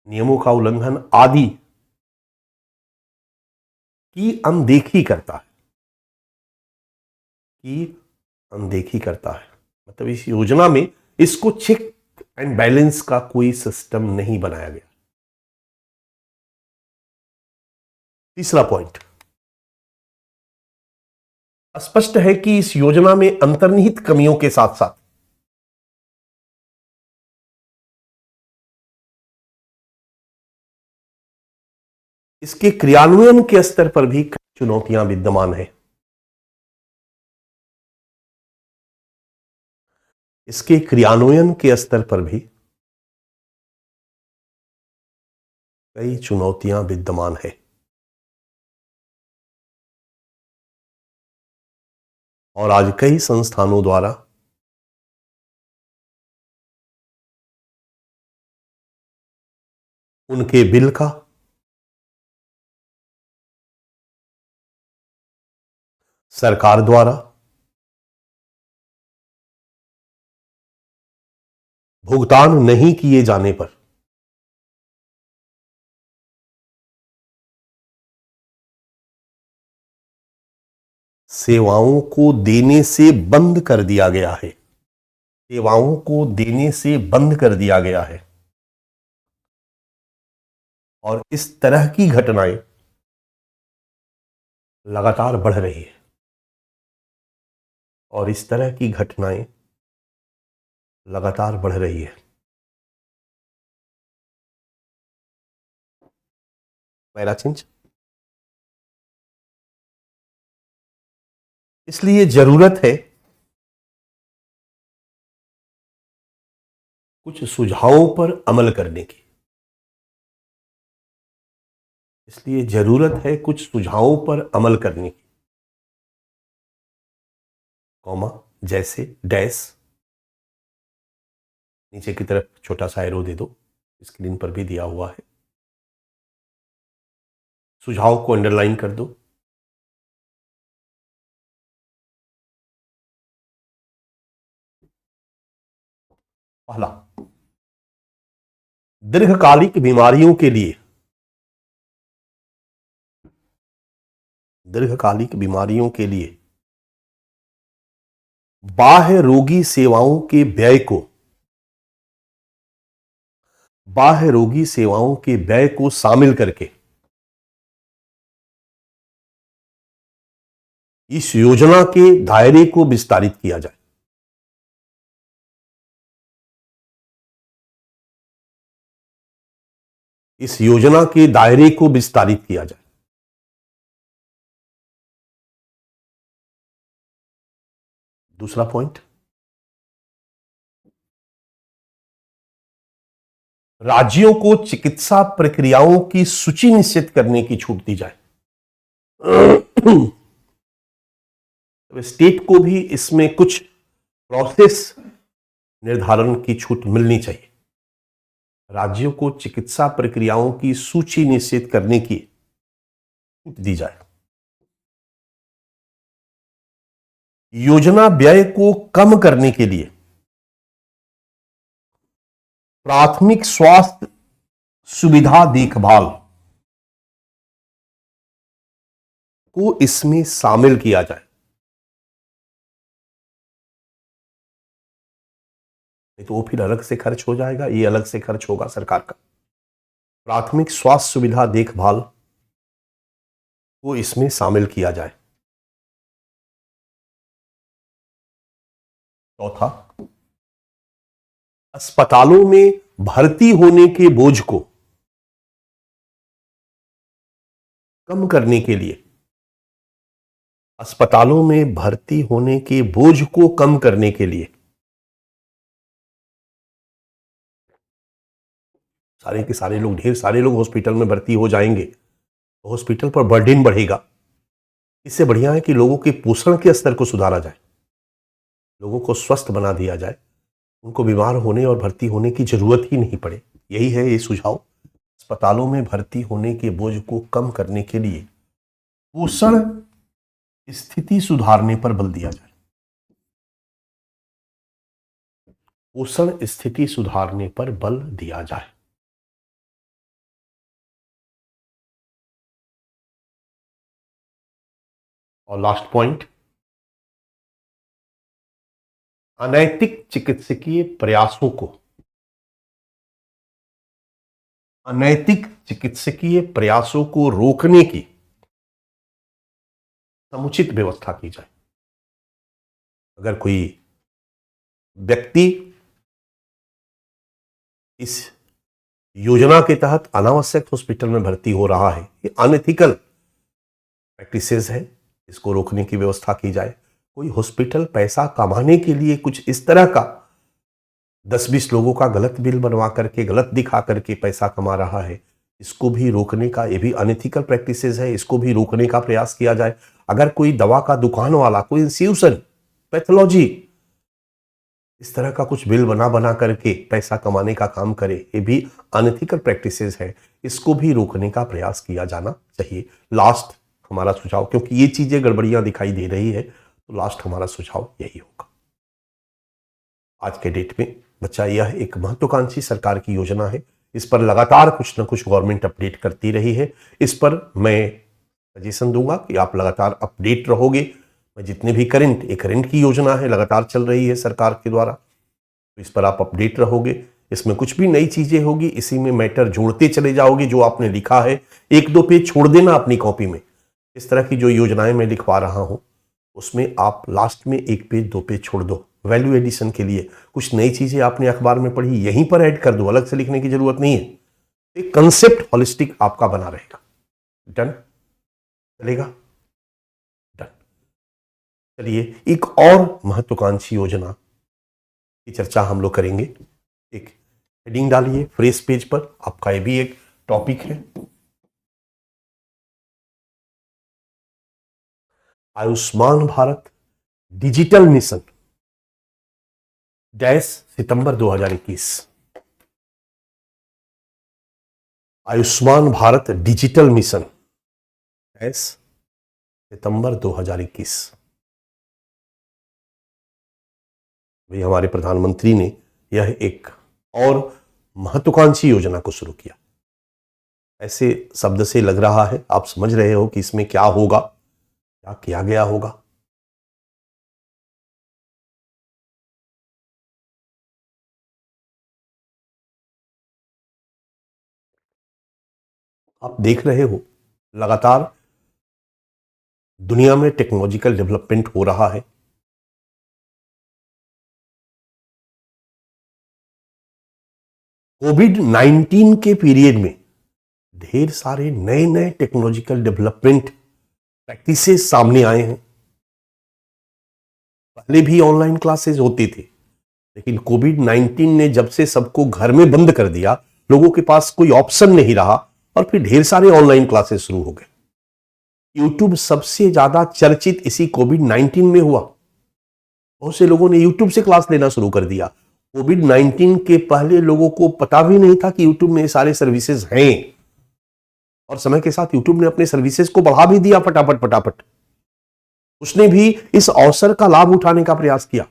नियमों का उल्लंघन आदि की अनदेखी करता है, मतलब इस योजना में इसको चेक एंड बैलेंस का कोई सिस्टम नहीं बनाया गया। तीसरा पॉइंट, स्पष्ट है कि इस योजना में अंतर्निहित कमियों के साथ साथ इसके क्रियान्वयन के स्तर पर भी कई चुनौतियां विद्यमान है। इसके क्रियान्वयन के स्तर पर भी कई चुनौतियां विद्यमान है। और आज कई संस्थानों द्वारा उनके बिल का सरकार द्वारा भुगतान नहीं किए जाने पर सेवाओं को देने से बंद कर दिया गया है। सेवाओं को देने से बंद कर दिया गया है। और इस तरह की घटनाएं लगातार बढ़ रही है। और इस तरह की घटनाएं लगातार बढ़ रही है। पहला चीज, इसलिए जरूरत है कुछ सुझावों पर अमल करने की। इसलिए जरूरत है कुछ सुझावों पर अमल करने की, कॉमा, जैसे डैश, नीचे की तरफ छोटा सा एरो दे दो, स्क्रीन पर भी दिया हुआ है। सुझाव को अंडरलाइन कर दो। पहला, दीर्घकालिक बीमारियों के लिए बाह्य रोगी सेवाओं के व्यय को शामिल करके इस योजना के दायरे को विस्तारित किया जाए। इस योजना के दायरे को विस्तारित किया जाए। दूसरा पॉइंट, राज्यों को चिकित्सा प्रक्रियाओं की सूची निश्चित करने की छूट दी जाए। स्टेट को भी इसमें कुछ प्रोसेस निर्धारण की छूट मिलनी चाहिए। राज्यों को चिकित्सा प्रक्रियाओं की सूची निश्चित करने की छूट दी जाए। योजना व्यय को कम करने के लिए प्राथमिक स्वास्थ्य सुविधा देखभाल को इसमें शामिल किया जाए। नहीं तो वो फिर अलग से खर्च हो जाएगा, ये अलग से खर्च होगा सरकार का। प्राथमिक स्वास्थ्य सुविधा देखभाल को इसमें शामिल किया जाए। चौथा, अस्पतालों में भर्ती होने के बोझ को कम करने के लिए, अस्पतालों में भर्ती होने के बोझ को कम करने के लिए सारे के सारे लोग, ढेर सारे लोग हॉस्पिटल में भर्ती हो जाएंगे तो हॉस्पिटल पर बर्डन बढ़ेगा। इससे बढ़िया है कि लोगों के पोषण के स्तर को सुधारा जाए, लोगों को स्वस्थ बना दिया जाए, उनको बीमार होने और भर्ती होने की जरूरत ही नहीं पड़े। यही है ये सुझाव। अस्पतालों में भर्ती होने के बोझ को कम करने के लिए पोषण स्थिति सुधारने पर बल दिया जाए। पोषण स्थिति सुधारने पर बल दिया जाए। और लास्ट पॉइंट, अनैतिक चिकित्सकीय प्रयासों को, अनैतिक चिकित्सकीय प्रयासों को रोकने की समुचित व्यवस्था की जाए। अगर कोई व्यक्ति इस योजना के तहत अनावश्यक हॉस्पिटल में भर्ती हो रहा है, ये अनएथिकल प्रैक्टिसेस है, इसको रोकने की व्यवस्था की जाए। कोई हॉस्पिटल पैसा कमाने के लिए कुछ इस तरह का 10-20 लोगों का गलत बिल बनवा करके, गलत दिखा करके पैसा कमा रहा है, इसको भी रोकने का, ये भी अनएथिकल प्रैक्टिसेस है, इसको भी रोकने का प्रयास किया जाए। अगर कोई दवा का दुकान वाला, कोई इंस्टीट्यूशन, पैथोलॉजी, इस तरह का कुछ बिल बना करके पैसा कमाने का काम करे, ये भी अनएथिकल प्रैक्टिसेस है, इसको भी रोकने का प्रयास किया जाना चाहिए। लास्ट हमारा सुझाव, क्योंकि ये चीजें गड़बड़ियां दिखाई दे रही है, तो लास्ट हमारा सुझाव यही होगा। आज के डेट में बच्चा, यह एक महत्वाकांक्षी सरकार की योजना है, इस पर लगातार कुछ ना कुछ गवर्नमेंट अपडेट करती रही है। इस पर मैं सजेशन दूंगा कि आप लगातार अपडेट रहोगे। मैं जितने भी करंट की योजना है, लगातार चल रही है सरकार के द्वारा, तो इस पर आप अपडेट रहोगे। इसमें कुछ भी नई चीजें होगी, इसी में मैटर जोड़ते चले जाओगे। जो आपने लिखा है, 1-2 पेज छोड़ देना अपनी कॉपी में। इस तरह की जो योजनाएं मैं लिखवा रहा हूं, उसमें आप लास्ट में 1 पेज 2 पेज छोड़ दो, वैल्यू एडिशन के लिए। कुछ नई चीजें आपने अखबार में पढ़ी, यहीं पर ऐड कर दो, अलग से लिखने की जरूरत नहीं है। एक कंसेप्ट हॉलिस्टिक आपका बना रहेगा। डन? चलेगा? डन। चलिए, एक और महत्वाकांक्षी योजना की चर्चा हम लोग करेंगे। एक हेडिंग डालिए फ्रेश पेज पर, आपका ये भी एक टॉपिक है। आयुष्मान भारत डिजिटल मिशन सितंबर 2021। आयुष्मान भारत डिजिटल मिशन सितंबर 2021। भी हमारे प्रधानमंत्री ने यह एक और महत्वाकांक्षी योजना को शुरू किया। ऐसे शब्द से लग रहा है, आप समझ रहे हो कि इसमें क्या होगा, क्या किया गया होगा। आप देख रहे हो लगातार दुनिया में टेक्नोलॉजिकल डेवलपमेंट हो रहा है। कोविड-19 के पीरियड में ढेर सारे नए नए टेक्नोलॉजिकल डेवलपमेंट प्रैक्टिसेस सामने आए हैं। पहले भी ऑनलाइन क्लासेस होते थे, लेकिन कोविड-19 ने जब से सबको घर में बंद कर दिया, लोगों के पास कोई ऑप्शन नहीं रहा और फिर ढेर सारे ऑनलाइन क्लासेस शुरू हो गए। यूट्यूब सबसे ज्यादा चर्चित इसी कोविड-19 में हुआ। बहुत से लोगों ने यूट्यूब से क्लास लेना शुरू कर दिया। कोविड-19 के पहले लोगों को पता भी नहीं था कि यूट्यूब में ये सारे सर्विसेज हैं, और समय के साथ यूट्यूब ने अपने सर्विसेज को बढ़ा भी दिया फटाफट। उसने भी इस अवसर का लाभ उठाने का प्रयास किया।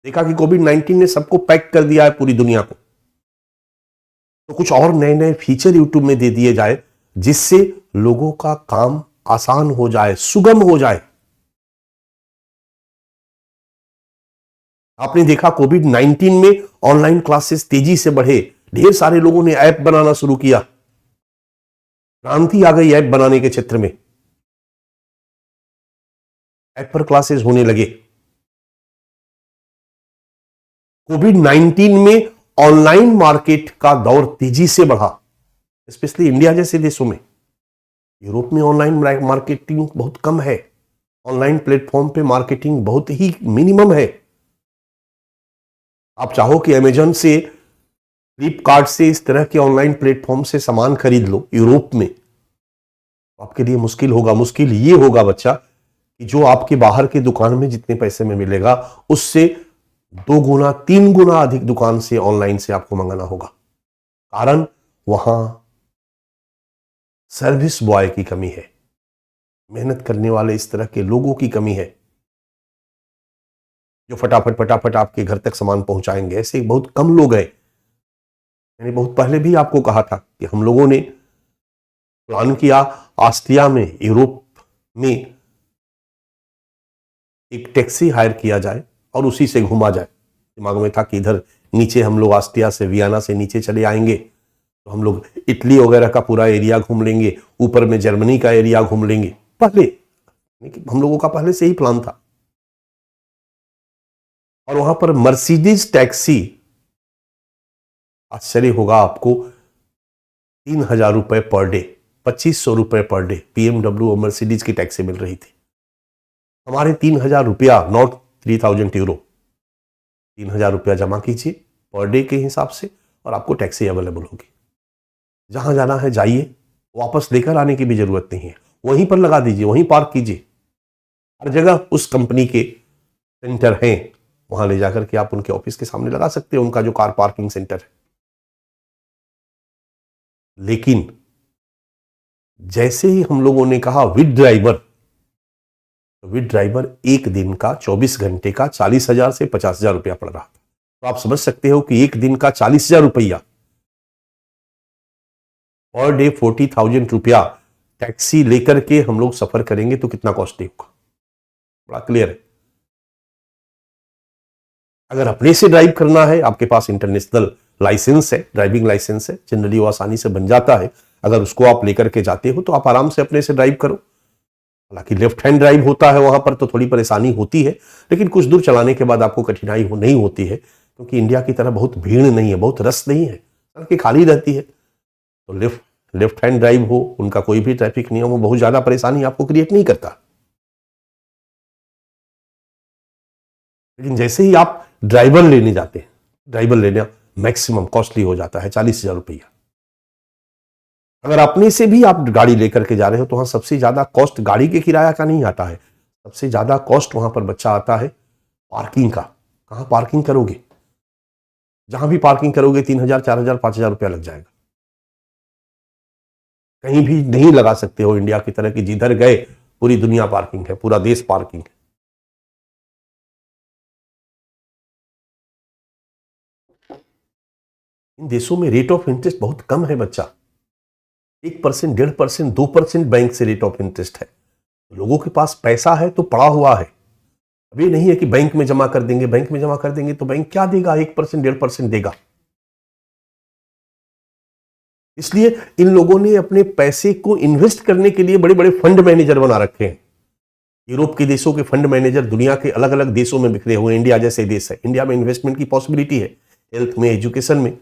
देखा कि कोविड-19 ने सबको पैक कर दिया है पूरी दुनिया को, तो कुछ और नए नए फीचर यूट्यूब में दे दिए जाए जिससे लोगों का काम आसान हो जाए, सुगम हो जाए। आपने देखा कोविड-19 में ऑनलाइन क्लासेस तेजी से बढ़े, ढेर सारे लोगों ने ऐप बनाना शुरू किया, क्रांति आ गई ऐप बनाने के क्षेत्र में, ऐप पर क्लासेस होने लगे। कोविड-19 में ऑनलाइन मार्केट का दौर तेजी से बढ़ा, स्पेशली इंडिया जैसे देशों में। यूरोप में ऑनलाइन मार्केटिंग बहुत कम है, ऑनलाइन प्लेटफॉर्म पे मार्केटिंग बहुत ही मिनिमम है। आप चाहो कि अमेजन से, फ्लिपकार्ट से, इस तरह के ऑनलाइन प्लेटफॉर्म से सामान खरीद लो यूरोप में, आपके लिए मुश्किल होगा। मुश्किल ये होगा बच्चा कि जो आपके बाहर के दुकान में जितने पैसे में मिलेगा उससे 2 गुना 3 गुना अधिक दुकान से, ऑनलाइन से आपको मंगाना होगा। कारण वहां सर्विस बॉय की कमी है, मेहनत करने वाले इस तरह के लोगों की कमी है जो फटाफट फटाफट आपके घर तक सामान पहुंचाएंगे। ऐसे बहुत कम लोग हैं। मैंने बहुत पहले भी आपको कहा था कि हम लोगों ने प्लान किया ऑस्ट्रिया में, यूरोप में एक टैक्सी हायर किया जाए और उसी से घुमा जाए। दिमाग में था कि इधर नीचे हम लोग ऑस्ट्रिया से, वियना से नीचे चले आएंगे तो हम लोग इटली वगैरह का पूरा एरिया घूम लेंगे, ऊपर में जर्मनी का एरिया घूम लेंगे। पहले हम लोगों का पहले से ही प्लान था। और वहां पर मर्सिडीज टैक्सी, आश्चर्य होगा आपको, 3,000 रुपए पर डे, 2,500 रुपए पर डे BMW और मर्सिडीज की टैक्सी मिल रही थी। हमारे 3,000 रुपया, नॉट 3,000 यूरो, 3,000 रुपया जमा कीजिए पर डे के हिसाब से और आपको टैक्सी अवेलेबल होगी। जहां जाना है जाइए, वापस लेकर आने की भी जरूरत नहीं है, वहीं पर लगा दीजिए, वहीं पार्क कीजिए। हर जगह उस कंपनी के सेंटर हैं, वहां ले जाकर के आप उनके ऑफिस के सामने लगा सकते हैं, उनका जो कार पार्किंग सेंटर है। लेकिन जैसे ही हम लोगों ने कहा विद ड्राइवर, तो विद ड्राइवर एक दिन का 24 घंटे का 40,000 से 50,000 रुपया पड़ रहा था। तो आप समझ सकते हो कि एक दिन का 40,000 रुपया पर डे, 40,000 रुपया टैक्सी लेकर के हम लोग सफर करेंगे तो कितना कॉस्टली होगा। बड़ा क्लियर है। अगर अपने से ड्राइव करना है, आपके पास इंटरनेशनल लाइसेंस है, ड्राइविंग लाइसेंस है, जनरली वो आसानी से बन जाता है। अगर उसको आप लेकर के जाते हो तो आप आराम से अपने से ड्राइव करो। हालांकि लेफ्ट हैंड ड्राइव होता है वहां पर तो थोड़ी परेशानी होती है, लेकिन कुछ दूर चलाने के बाद आपको कठिनाई नहीं होती है, क्योंकि इंडिया की तरह बहुत भीड़ नहीं है, बहुत रस नहीं है, सड़कें खाली रहती है। तो लेफ्ट हैंड ड्राइव हो, उनका कोई भी ट्रैफिक नियम हो, बहुत ज्यादा परेशानी आपको क्रिएट नहीं करता। लेकिन जैसे ही आप ड्राइवर लेने जाते हैं, ड्राइवर लेना मैक्सिमम कॉस्टली हो जाता है, 40,000 रुपया। अगर अपने से भी आप गाड़ी लेकर के जा रहे हो तो वहां सबसे ज्यादा कॉस्ट गाड़ी के किराया का नहीं आता है, सबसे ज्यादा कॉस्ट वहां पर बच्चा आता है पार्किंग का। कहां पार्किंग करोगे? जहां भी पार्किंग करोगे 3,000, 4,000, 5,000 रुपया लग जाएगा। कहीं भी नहीं लगा सकते हो इंडिया की तरह कि जिधर गए पूरी दुनिया पार्किंग है, पूरा देश पार्किंग है। इन देशों में रेट ऑफ इंटरेस्ट बहुत कम है बच्चा, 1%, 1.5%, 2% बैंक से रेट ऑफ इंटरेस्ट है। लोगों के पास पैसा है तो पड़ा हुआ है। अभी नहीं है कि बैंक में जमा कर देंगे, बैंक में जमा कर देंगे तो बैंक क्या देगा, 1%, 1.5% देगा। इसलिए इन लोगों ने अपने पैसे को इन्वेस्ट करने के लिए बड़े बड़े फंड मैनेजर बना रखे हैं। यूरोप के देशों के फंड मैनेजर दुनिया के अलग अलग देशों में बिखरे हुए, इंडिया जैसे देश है, इंडिया में इन्वेस्टमेंट की पॉसिबिलिटी है, हेल्थ में, एजुकेशन में,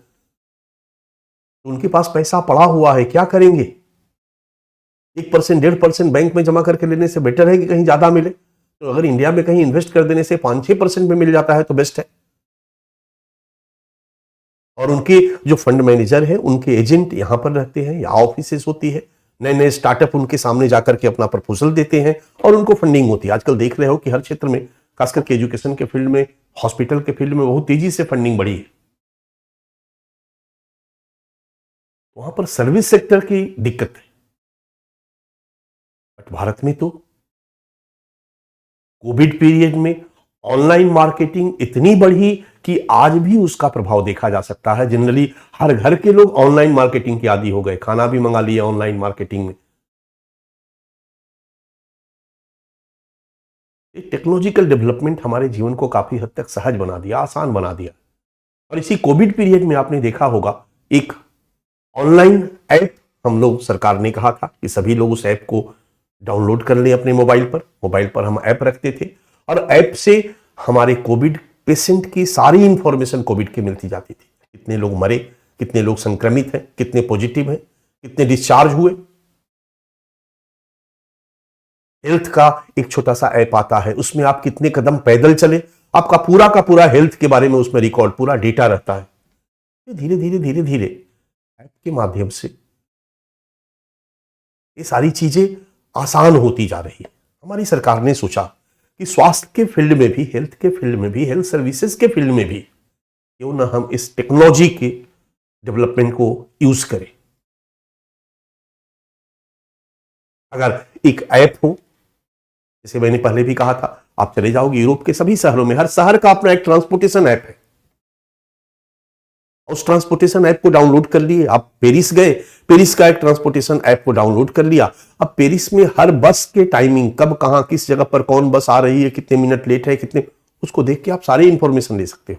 तो उनके पास पैसा पड़ा हुआ है, क्या करेंगे? 1%, 1.5% बैंक में जमा करके लेने से बेटर है कि कहीं ज्यादा मिले। तो अगर इंडिया में कहीं इन्वेस्ट कर देने से 5-6% में मिल जाता है तो बेस्ट है। और उनके जो फंड मैनेजर है, उनके एजेंट यहां पर रहते हैं या ऑफिसेस होती है, नए नए स्टार्टअप उनके सामने जाकर के अपना प्रपोजल देते हैं और उनको फंडिंग होती है। आजकल देख रहे हो कि हर क्षेत्र में, खासकर के एजुकेशन के फील्ड में, हॉस्पिटल के फील्ड में बहुत तेजी से फंडिंग बढ़ी है। वहां पर सर्विस सेक्टर की दिक्कत है, बट भारत में तो कोविड पीरियड में ऑनलाइन मार्केटिंग इतनी बढ़ी कि आज भी उसका प्रभाव देखा जा सकता है। जनरली हर घर के लोग ऑनलाइन मार्केटिंग के आदी हो गए, खाना भी मंगा लिया ऑनलाइन मार्केटिंग में। टेक्नोलॉजिकल डेवलपमेंट हमारे जीवन को काफी हद तक सहज बना दिया, आसान बना दिया। और इसी कोविड पीरियड में आपने देखा होगा एक ऑनलाइन ऐप हम लोग, सरकार ने कहा था कि सभी लोग उस ऐप को डाउनलोड कर लें अपने मोबाइल पर। मोबाइल पर हम ऐप रखते थे और ऐप से हमारे कोविड पेशेंट की सारी इंफॉर्मेशन कोविड की मिलती जाती थी। कितने लोग मरे, कितने लोग संक्रमित हैं, कितने पॉजिटिव हैं, कितने डिस्चार्ज हुए। हेल्थ का एक छोटा सा ऐप आता है, उसमें आप कितने कदम पैदल चले, आपका पूरा का पूरा हेल्थ के बारे में उसमें रिकॉर्ड, पूरा डेटा रहता है। धीरे धीरे धीरे धीरे ऐप के माध्यम से ये सारी चीजें आसान होती जा रही है। हमारी सरकार ने सोचा कि स्वास्थ्य के फील्ड में भी, हेल्थ के फील्ड में भी, हेल्थ सर्विसेज के फील्ड में भी क्यों ना हम इस टेक्नोलॉजी के डेवलपमेंट को यूज करें। अगर एक ऐप हो, जैसे मैंने पहले भी कहा था, आप चले जाओगे यूरोप के सभी शहरों में, हर शहर का अपना एक ट्रांसपोर्टेशन ऐप है। उस ट्रांसपोर्टेशन ऐप को डाउनलोड कर लिए, आप पेरिस गए, पेरिस का एक ट्रांसपोर्टेशन ऐप को डाउनलोड कर लिया। अब पेरिस में हर बस के टाइमिंग, कब कहां किस जगह पर कौन बस आ रही है, कितने मिनट लेट है, कितने, उसको देख के आप सारी इंफॉर्मेशन ले सकते हो।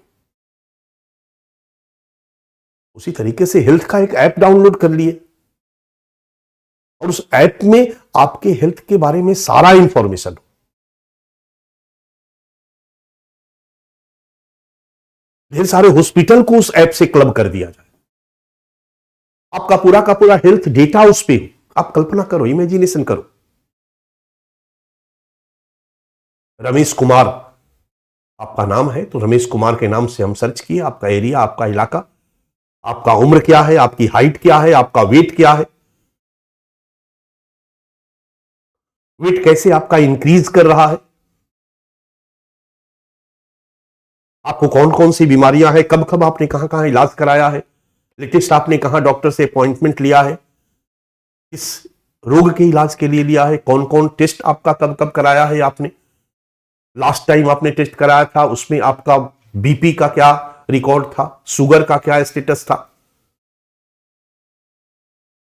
उसी तरीके से हेल्थ का एक ऐप डाउनलोड कर लिए और उस ऐप में आपके हेल्थ के बारे में सारा इंफॉर्मेशन हो। ढेर सारे हॉस्पिटल को उस ऐप से क्लब कर दिया जाए, आपका पूरा का पूरा हेल्थ डेटा उस पे हो। आप कल्पना करो, इमेजिनेशन करो, रमेश कुमार आपका नाम है तो रमेश कुमार के नाम से हम सर्च किए, आपका एरिया, आपका इलाका, आपका उम्र क्या है, आपकी हाइट क्या है, आपका वेट क्या है, वेट कैसे आपका इंक्रीज कर रहा है, आपको कौन कौन सी बीमारियां हैं, कब कब आपने कहां कहां इलाज कराया है, लेटेस्ट आपने कहां डॉक्टर से अपॉइंटमेंट लिया है, किस रोग के इलाज के लिए लिया है, कौन कौन टेस्ट आपका कब कब कराया है, आपने लास्ट टाइम आपने टेस्ट कराया था उसमें आपका बीपी का क्या रिकॉर्ड था, शुगर का क्या स्टेटस था।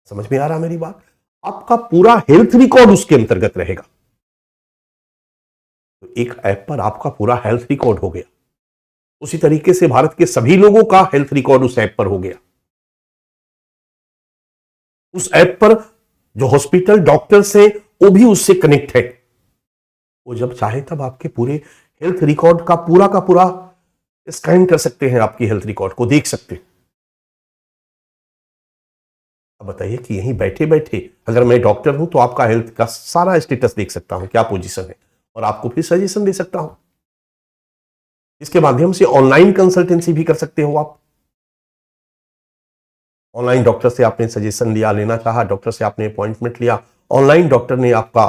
समझ में आ रहा मेरी बात? आपका पूरा हेल्थ रिकॉर्ड उसके अंतर्गत रहेगा। तो एक ऐप पर आपका पूरा हेल्थ रिकॉर्ड हो गया। उसी तरीके से भारत के सभी लोगों का हेल्थ रिकॉर्ड उस ऐप पर हो गया। उस ऐप पर जो हॉस्पिटल डॉक्टर्स हैं वो भी उससे कनेक्ट है। वो जब चाहे तब आपके पूरे हेल्थ रिकॉर्ड का पूरा स्कैन कर सकते हैं, आपकी हेल्थ रिकॉर्ड को देख सकते हैं। अब बताइए कि यहीं बैठे बैठे अगर मैं डॉक्टर हूं तो आपका हेल्थ का सारा स्टेटस देख सकता हूं, क्या पोजीशन है, और आपको फिर सजेशन दे सकता हूं। इसके माध्यम से ऑनलाइन कंसल्टेंसी भी कर सकते हो आप। ऑनलाइन डॉक्टर से आपने सजेशन लिया, लेना चाहा, डॉक्टर से आपने अपॉइंटमेंट लिया, ऑनलाइन डॉक्टर ने आपका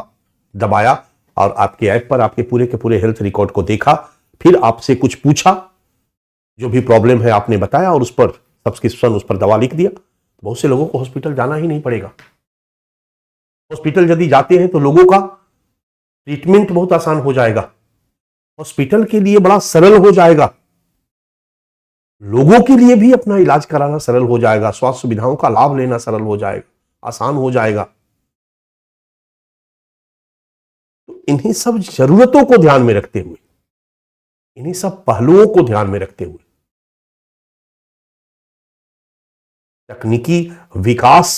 दबाया और आपके ऐप पर आपके पूरे के पूरे हेल्थ रिकॉर्ड को देखा, फिर आपसे कुछ पूछा, जो भी प्रॉब्लम है आपने बताया और उस पर सब्सक्रिप्शन, उस पर दवा लिख दिया। बहुत से लोगों को हॉस्पिटल जाना ही नहीं पड़ेगा। हॉस्पिटल यदि जाते हैं तो लोगों का ट्रीटमेंट बहुत आसान हो जाएगा, हॉस्पिटल के लिए बड़ा सरल हो जाएगा, लोगों के लिए भी अपना इलाज कराना सरल हो जाएगा, स्वास्थ्य सुविधाओं का लाभ लेना सरल हो जाएगा, आसान हो जाएगा। तो इन्हीं सब जरूरतों को ध्यान में रखते हुए, इन्हीं सब पहलुओं को ध्यान में रखते हुए तकनीकी विकास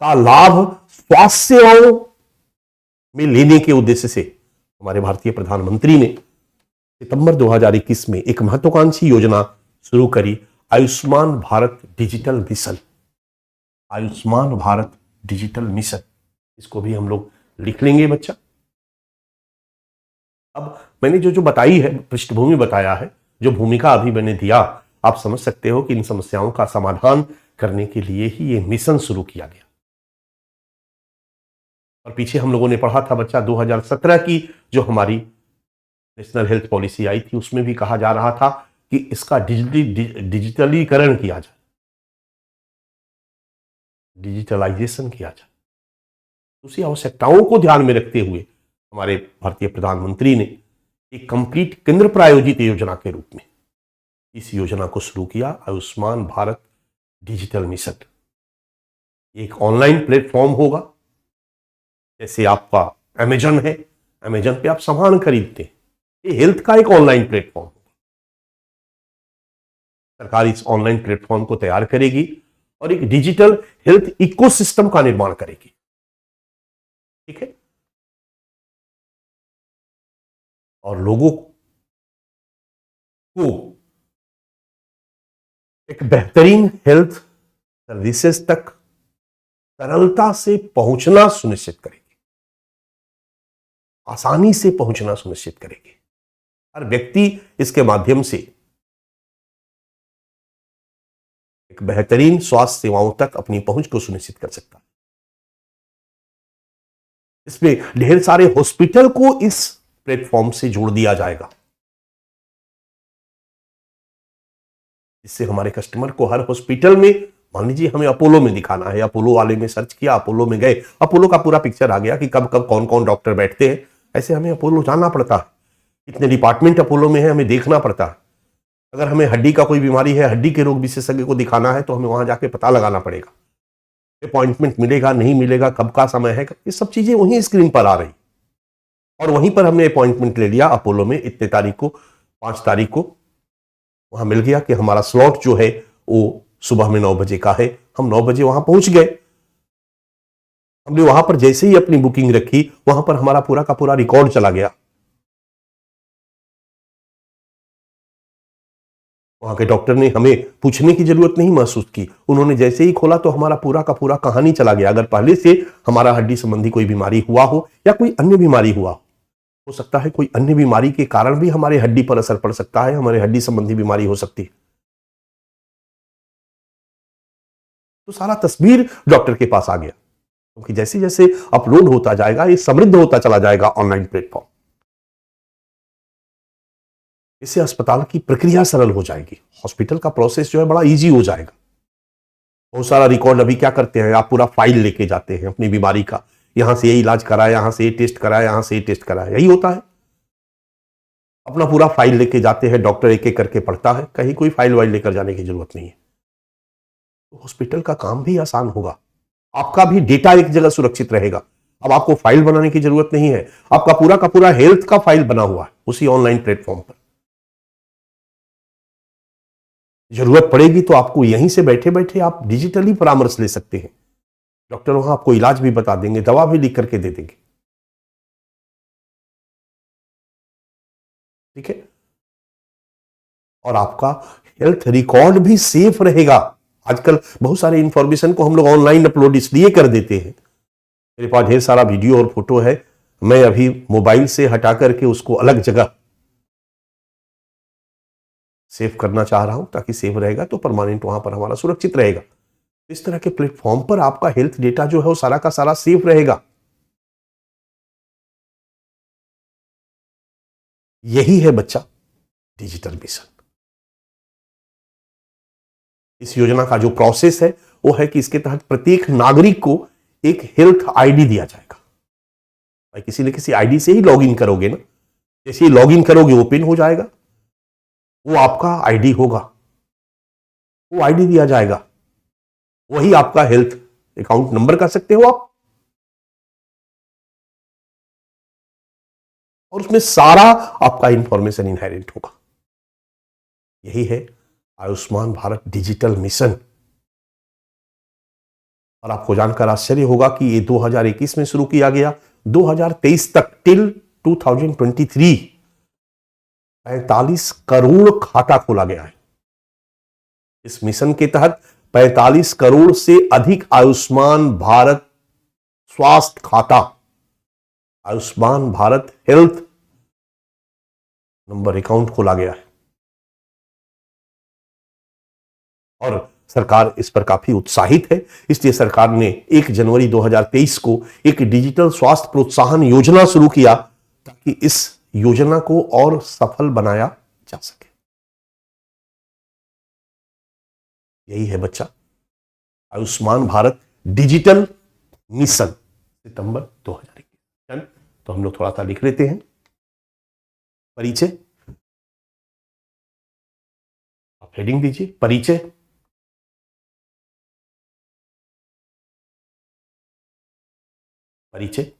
का लाभ स्वास्थ्य सेवाओं में लेने के उद्देश्य से हमारे भारतीय प्रधानमंत्री ने सितंबर 2021 में एक महत्वाकांक्षी योजना शुरू करी, Ayushman Bharat digital mission. Ayushman Bharat digital mission, इसको भी हम लोग लिख लेंगे बच्चा। अब मैंने जो जो बताई है, पृष्ठभूमि बताया है, जो भूमिका अभी मैंने दिया, आप समझ सकते हो कि इन समस्याओं का समाधान करने के लिए ही ये मिशन शुरू किया गया। और पीछे हम लोगों ने पढ़ा था बच्चा, 2017 की जो हमारी नेशनल हेल्थ पॉलिसी आई थी, उसमें भी कहा जा रहा था कि इसका डिजिटलीकरण किया जाए, डिजिटलाइजेशन किया जाए। उसी आवश्यकताओं को ध्यान में रखते हुए हमारे भारतीय प्रधानमंत्री ने एक कंप्लीट केंद्र प्रायोजित योजना के रूप में इस योजना को शुरू किया, आयुष्मान भारत डिजिटल मिशन। एक ऑनलाइन प्लेटफॉर्म होगा, जैसे आपका अमेजन है, अमेजन पे आप सामान खरीदते हैं, ये हेल्थ का एक ऑनलाइन प्लेटफॉर्म होगा। सरकार इस ऑनलाइन प्लेटफॉर्म को तैयार करेगी और एक डिजिटल हेल्थ इकोसिस्टम का निर्माण करेगी। ठीक है, और लोगों को एक बेहतरीन हेल्थ सर्विसेज तक सरलता से पहुंचना सुनिश्चित करेगी, आसानी से पहुंचना सुनिश्चित करेगी। हर व्यक्ति इसके माध्यम से एक बेहतरीन स्वास्थ्य सेवाओं तक अपनी पहुंच को सुनिश्चित कर सकता है। इसमें ढेर सारे हॉस्पिटल को इस प्लेटफॉर्म से जोड़ दिया जाएगा, इससे हमारे कस्टमर को हर हॉस्पिटल में, मान लीजिए हमें अपोलो में दिखाना है, अपोलो वाले में सर्च किया, अपोलो में गए, अपोलो का पूरा पिक्चर आ गया कि कब कब कौन कौन डॉक्टर बैठते हैं। ऐसे हमें अपोलो जाना पड़ता है, कितने डिपार्टमेंट अपोलो में है हमें देखना पड़ता है। अगर हमें हड्डी का कोई बीमारी है, हड्डी के रोग विशेषज्ञ को दिखाना है, तो हमें वहां जाके पता लगाना पड़ेगा, अपॉइंटमेंट मिलेगा नहीं मिलेगा, कब का समय है, ये सब चीजें वहीं स्क्रीन पर आ रही। और वहीं पर हमने अपॉइंटमेंट ले लिया अपोलो में, इतने तारीख को, 5 तारीख को वहां मिल गया कि हमारा स्लॉट जो है वो सुबह में 9 बजे का है। हम 9 बजे वहां पहुंच गए। हमने वहां पर जैसे ही अपनी बुकिंग रखी, वहां पर हमारा पूरा का पूरा रिकॉर्ड चला गया। वहां के डॉक्टर ने हमें पूछने की जरूरत नहीं महसूस की, उन्होंने जैसे ही खोला तो हमारा पूरा का पूरा कहानी चला गया। अगर पहले से हमारा हड्डी संबंधी कोई बीमारी हुआ हो या कोई अन्य बीमारी हुआ हो सकता है कोई अन्य बीमारी के कारण भी हमारे हड्डी पर असर पड़ सकता है, हमारे हड्डी संबंधी बीमारी हो सकती है, तो सारा तस्वीर डॉक्टर के पास आ गया। क्योंकि जैसे जैसे अपलोड होता जाएगा, ये समृद्ध होता चला जाएगा ऑनलाइन प्लेटफॉर्म, इससे अस्पताल की प्रक्रिया सरल हो जाएगी, हॉस्पिटल का प्रोसेस जो है बड़ा इजी हो जाएगा। बहुत सारा रिकॉर्ड अभी क्या करते हैं, आप पूरा फाइल लेके जाते हैं अपनी बीमारी का, यहां से ये इलाज कराया, यहां से ये टेस्ट कराया, यहां से ये टेस्ट कराया, यही होता है। अपना पूरा फाइल लेके जाते हैं, डॉक्टर एक एक करके पढ़ता है, कहीं कोई फाइल वाइल लेकर जाने की जरूरत नहीं है। तो हॉस्पिटल का काम भी आसान होगा, आपका भी डेटा एक जगह सुरक्षित रहेगा। अब आपको फाइल बनाने की जरूरत नहीं है, आपका पूरा का पूरा हेल्थ का फाइल बना हुआ है उसी ऑनलाइन प्लेटफॉर्म पर। जरूरत पड़ेगी तो आपको यहीं से बैठे बैठे आप डिजिटली परामर्श ले सकते हैं। डॉक्टर वहां आपको इलाज भी बता देंगे, दवा भी लिख करके दे देंगे। ठीक है, और आपका हेल्थ रिकॉर्ड भी सेफ रहेगा। आजकल बहुत सारे इंफॉर्मेशन को हम लोग ऑनलाइन अपलोड इसलिए कर देते हैं, मेरे पास ढेर सारा वीडियो और फोटो है, मैं अभी मोबाइल से हटा करके उसको अलग जगह सेव करना चाह रहा हूं, ताकि सेव रहेगा तो परमानेंट वहां पर हमारा सुरक्षित रहेगा। इस तरह के प्लेटफॉर्म पर आपका हेल्थ डेटा जो है वो सारा का सारा सेफ रहेगा। यही है बच्चा डिजिटल मिशन। इस योजना का जो प्रोसेस है वो है कि इसके तहत प्रत्येक नागरिक को एक हेल्थ आईडी दिया जाएगा। भाई किसी न किसी आईडी से ही लॉगिन करोगे ना, जैसे ही लॉगिन करोगे वो पिन हो जाएगा, वो आपका आईडी होगा, वो आईडी दिया जाएगा, वही आपका हेल्थ अकाउंट नंबर कर सकते हो आप, और उसमें सारा आपका इंफॉर्मेशन इनहेरेंट होगा। यही है आयुष्मान भारत डिजिटल मिशन। और आपको जानकर आश्चर्य होगा कि ये 2021 में शुरू किया गया, 2023 तक टिल 2023 45 करोड़ खाता खोला गया है। इस मिशन के तहत 45 करोड़ से अधिक आयुष्मान भारत स्वास्थ्य खाता, Ayushman Bharat health number account खोला गया है। और सरकार इस पर काफी उत्साहित है, इसलिए सरकार ने 1 जनवरी 2023 को एक डिजिटल स्वास्थ्य प्रोत्साहन योजना शुरू किया, ताकि इस योजना को और सफल बनाया जा सके। यही है बच्चा आयुष्मान भारत डिजिटल मिशन, सितंबर 2021। तो हम लोग थोड़ा सा लिख लेते हैं। परिचय, आप हेडिंग दीजिए, परिचय। परिचय।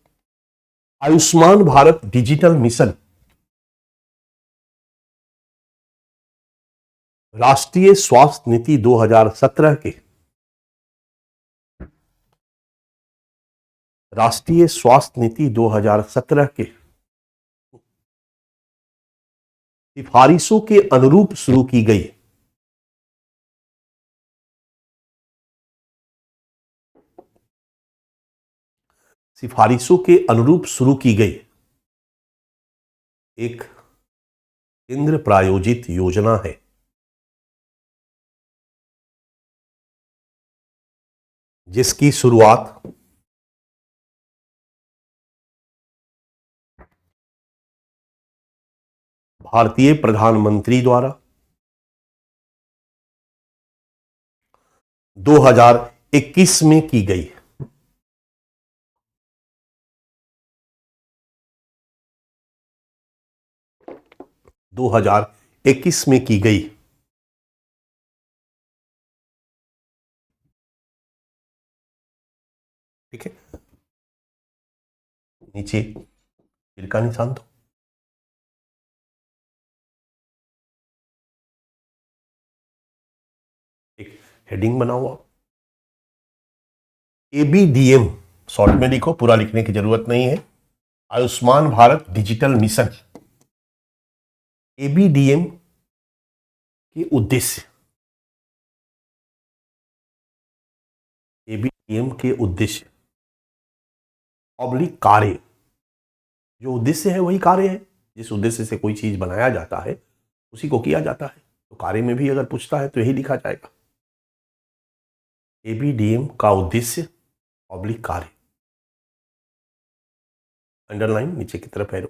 आयुष्मान भारत डिजिटल मिशन राष्ट्रीय स्वास्थ्य नीति 2017 के राष्ट्रीय स्वास्थ्य नीति 2017 के सिफारिशों के अनुरूप शुरू की गई सिफारिशों के अनुरूप शुरू की गई एक केंद्र प्रायोजित योजना है। जिसकी शुरुआत भारतीय प्रधानमंत्री द्वारा 2021 में की गई। 2021 में की गई। ठीक है, नीचे तीर का निशान दो। एक हेडिंग बनाओ आप, ABDM, शॉर्ट में लिखो, पूरा लिखने की जरूरत नहीं है। Ayushman Bharat digital mission. ABDM के उद्देश्य, ABDM के उद्देश्य ऑब्लिक कार्य, जो उद्देश्य है वही कार्य है। जिस उद्देश्य से कोई चीज बनाया जाता है उसी को किया जाता है, तो कार्य में भी अगर पूछता है तो यही लिखा जाएगा। ABDM का उद्देश्य ऑब्लिक कार्य, अंडरलाइन नीचे की तरफ एरो।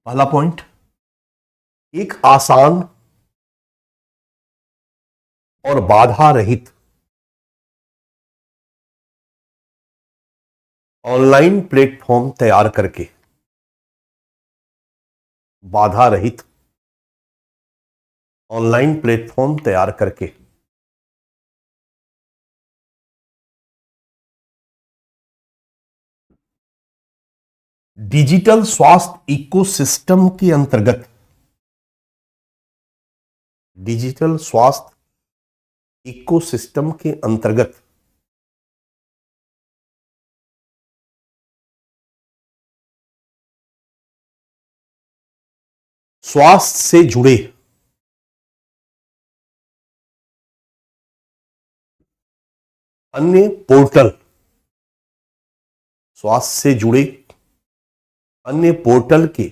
पहला पॉइंट, एक आसान और बाधा रहित ऑनलाइन प्लेटफॉर्म तैयार करके, बाधा रहित ऑनलाइन प्लेटफॉर्म तैयार करके डिजिटल स्वास्थ्य इकोसिस्टम के अंतर्गत, डिजिटल स्वास्थ्य इकोसिस्टम के अंतर्गत स्वास्थ्य से जुड़े अन्य पोर्टल, स्वास्थ्य से जुड़े अन्य पोर्टल के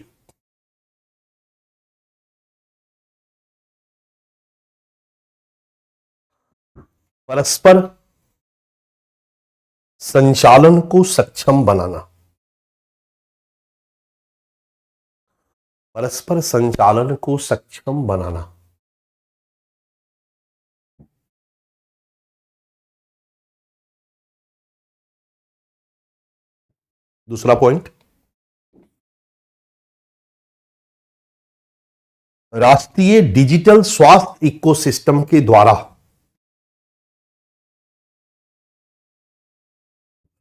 परस्पर संचालन को सक्षम बनाना, परस्पर संचालन को सक्षम बनाना। दूसरा पॉइंट, राष्ट्रीय डिजिटल स्वास्थ्य इकोसिस्टम के द्वारा,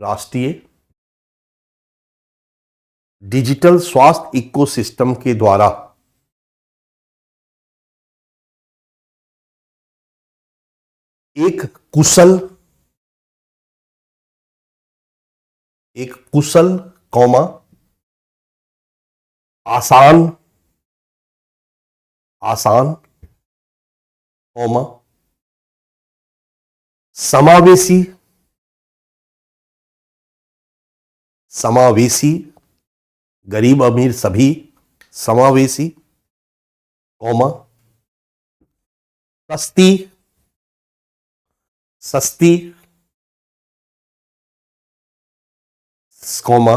राष्ट्रीय डिजिटल स्वास्थ्य इकोसिस्टम के द्वारा एक कुशल कौमा आसान कौमा समावेशी गरीब अमीर सभी, समावेशी कौमा सस्ती कौमा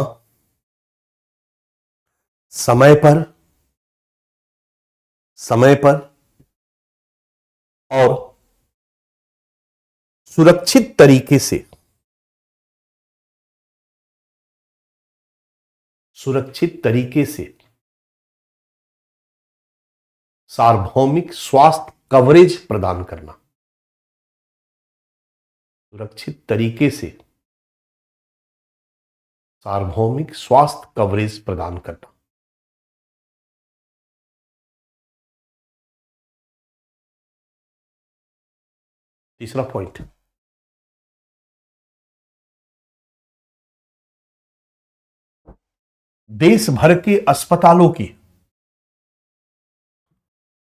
समय पर और सुरक्षित तरीके से, सुरक्षित तरीके से सार्वभौमिक स्वास्थ्य कवरेज प्रदान करना, सुरक्षित तरीके से सार्वभौमिक स्वास्थ्य कवरेज प्रदान करना। तीसरा पॉइंट, देश भर के अस्पतालों की,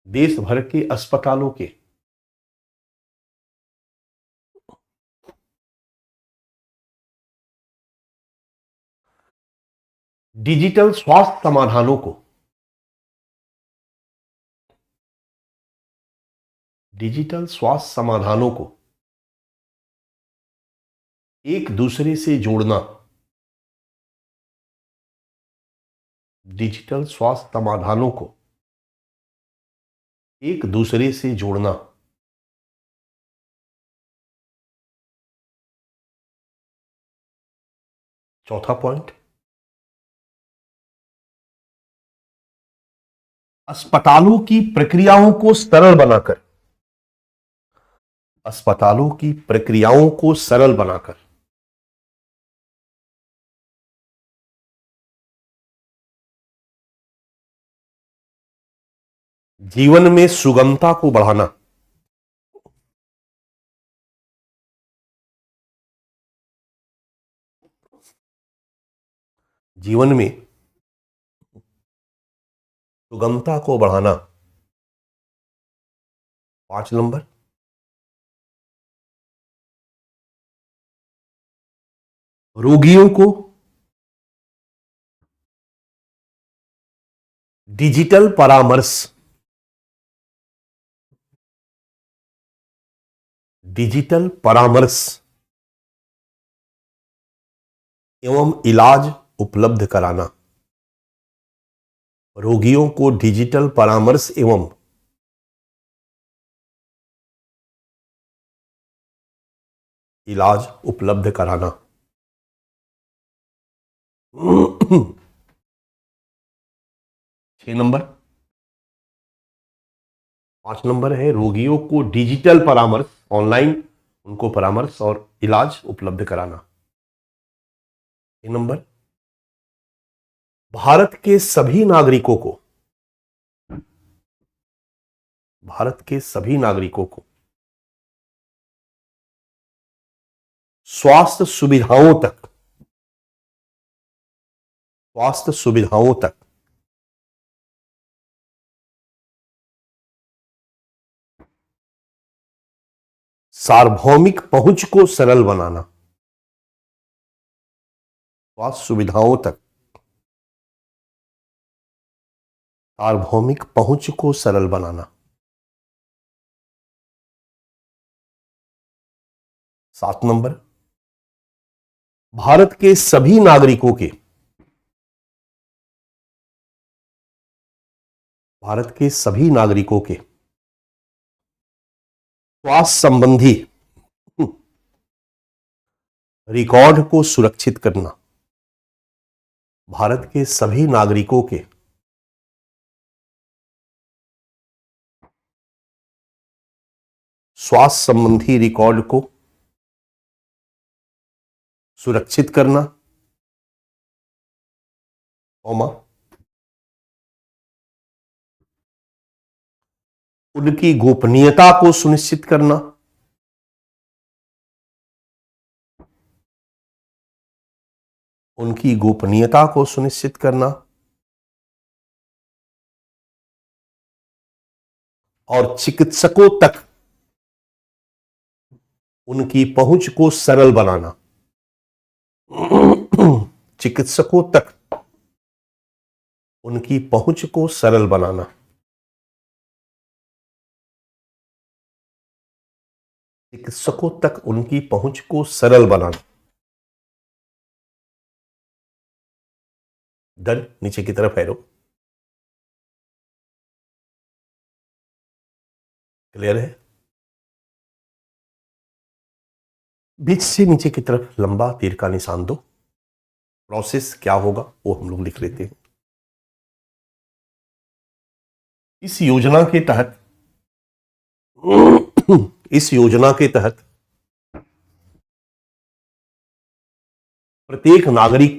देश भर के अस्पतालों के डिजिटल स्वास्थ्य समाधानों को, डिजिटल स्वास्थ्य समाधानों को एक दूसरे से जोड़ना, डिजिटल स्वास्थ्य समाधानों को एक दूसरे से जोड़ना। चौथा पॉइंट, अस्पतालों की प्रक्रियाओं को सरल बनाकर, अस्पतालों की प्रक्रियाओं को सरल बनाकर जीवन में सुगमता को बढ़ाना, जीवन में सुगमता को बढ़ाना। 5 नंबर, रोगियों को डिजिटल परामर्श, डिजिटल परामर्श एवं इलाज उपलब्ध कराना, रोगियों को डिजिटल परामर्श एवं इलाज उपलब्ध कराना। 6 नंबर, 5 नंबर है रोगियों को डिजिटल परामर्श, ऑनलाइन उनको परामर्श और इलाज उपलब्ध कराना। 6 नंबर, भारत के सभी नागरिकों को, भारत के सभी नागरिकों को स्वास्थ्य सुविधाओं तक, स्वास्थ्य सुविधाओं तक सार्वभौमिक पहुंच को सरल बनाना, स्वास्थ्य सुविधाओं तक सार्वभौमिक पहुंच को सरल बनाना। 7 नंबर, भारत के सभी नागरिकों के, भारत के सभी नागरिकों के स्वास्थ्य संबंधी रिकॉर्ड को सुरक्षित करना, भारत के सभी नागरिकों के स्वास्थ्य संबंधी रिकॉर्ड को सुरक्षित करना, उनकी गोपनीयता को सुनिश्चित करना, उनकी गोपनीयता को सुनिश्चित करना और चिकित्सकों तक उनकी पहुंच को सरल बनाना, चिकित्सकों तक उनकी पहुंच को सरल बनाना। चिकित्सकों तक उनकी पहुंच को सरल बनाना। डन, नीचे की तरफ एरो। क्लियर है? बीच से नीचे की तरफ लंबा तीर का निशान दो। प्रोसेस क्या होगा वो हम लोग लिख लेते हैं। इस योजना के तहत इस योजना के तहत प्रत्येक नागरिक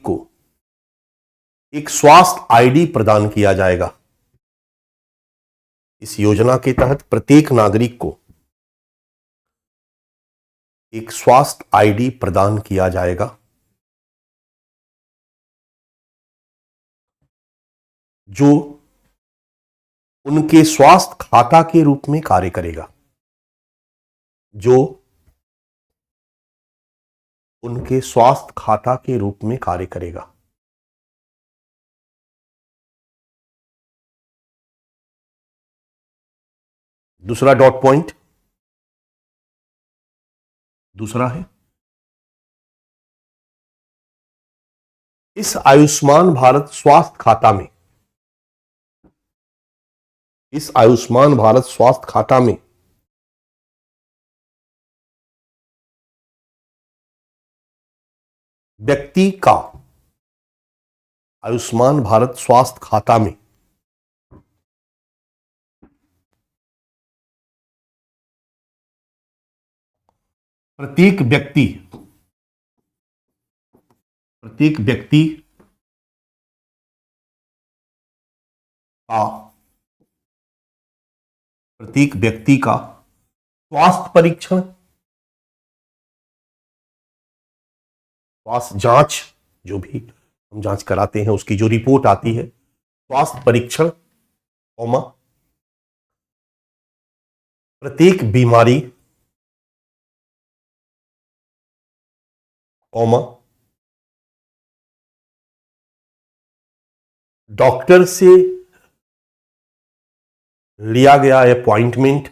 को एक स्वास्थ्य आईडी प्रदान किया जाएगा। इस योजना के तहत प्रत्येक नागरिक को एक स्वास्थ्य आईडी प्रदान किया जाएगा, जो उनके स्वास्थ्य खाता के रूप में कार्य करेगा। जो उनके स्वास्थ्य खाता के रूप में कार्य करेगा। दूसरा डॉट पॉइंट दूसरा है, इस आयुष्मान भारत स्वास्थ्य खाता में व्यक्ति का आयुष्मान भारत स्वास्थ्य खाता में प्रत्येक व्यक्ति का स्वास्थ्य परीक्षण, स्वास्थ्य जांच, जो भी हम जांच कराते हैं उसकी जो रिपोर्ट आती है, स्वास्थ्य परीक्षण, प्रत्येक बीमारी, डॉक्टर से लिया गया अपॉइंटमेंट,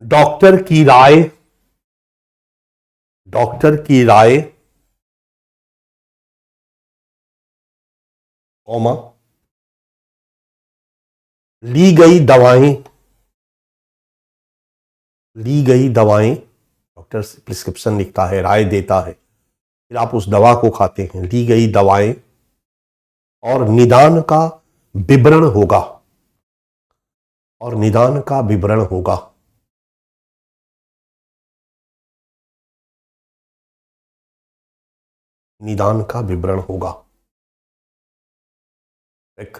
डॉक्टर की राय, ली गई दवाएं, डॉक्टर प्रिस्क्रिप्शन लिखता है, राय देता है, फिर आप उस दवा को खाते हैं। ली गई दवाएं और निदान का विवरण होगा, एक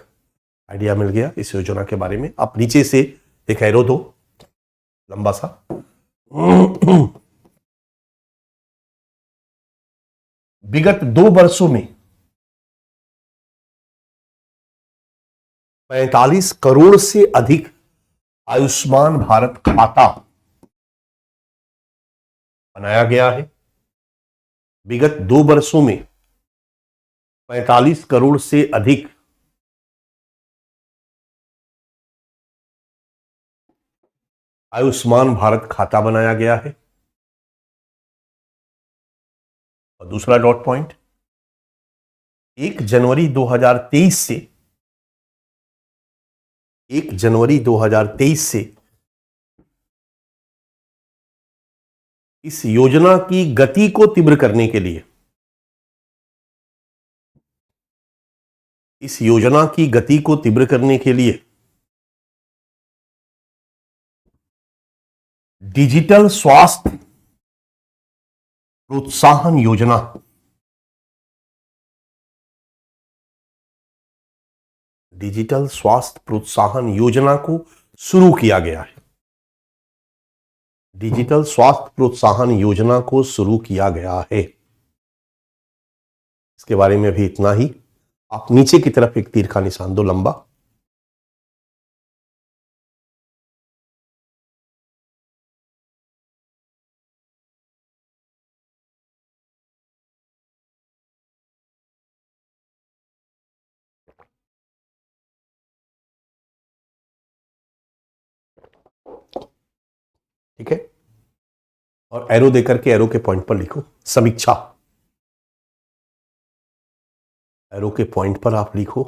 आइडिया मिल गया इस योजना के बारे में। आप नीचे से एक एरो दो लंबा सा। विगत 2 वर्षों में 45 करोड़ से अधिक आयुष्मान भारत खाता बनाया गया है। विगत 2 वर्षों में 45 करोड़ से अधिक आयुष्मान भारत खाता बनाया गया है। और दूसरा डॉट पॉइंट, 1 जनवरी 2023 से इस योजना की गति को तीव्र करने के लिए डिजिटल स्वास्थ्य प्रोत्साहन योजना को शुरू किया गया है। इसके बारे में भी इतना ही। आप नीचे की तरफ एक तीर का निशान दो लंबा। ठीक है, और एरो देकर के एरो के पॉइंट पर लिखो समीक्षा। एरो के पॉइंट पर आप लिखो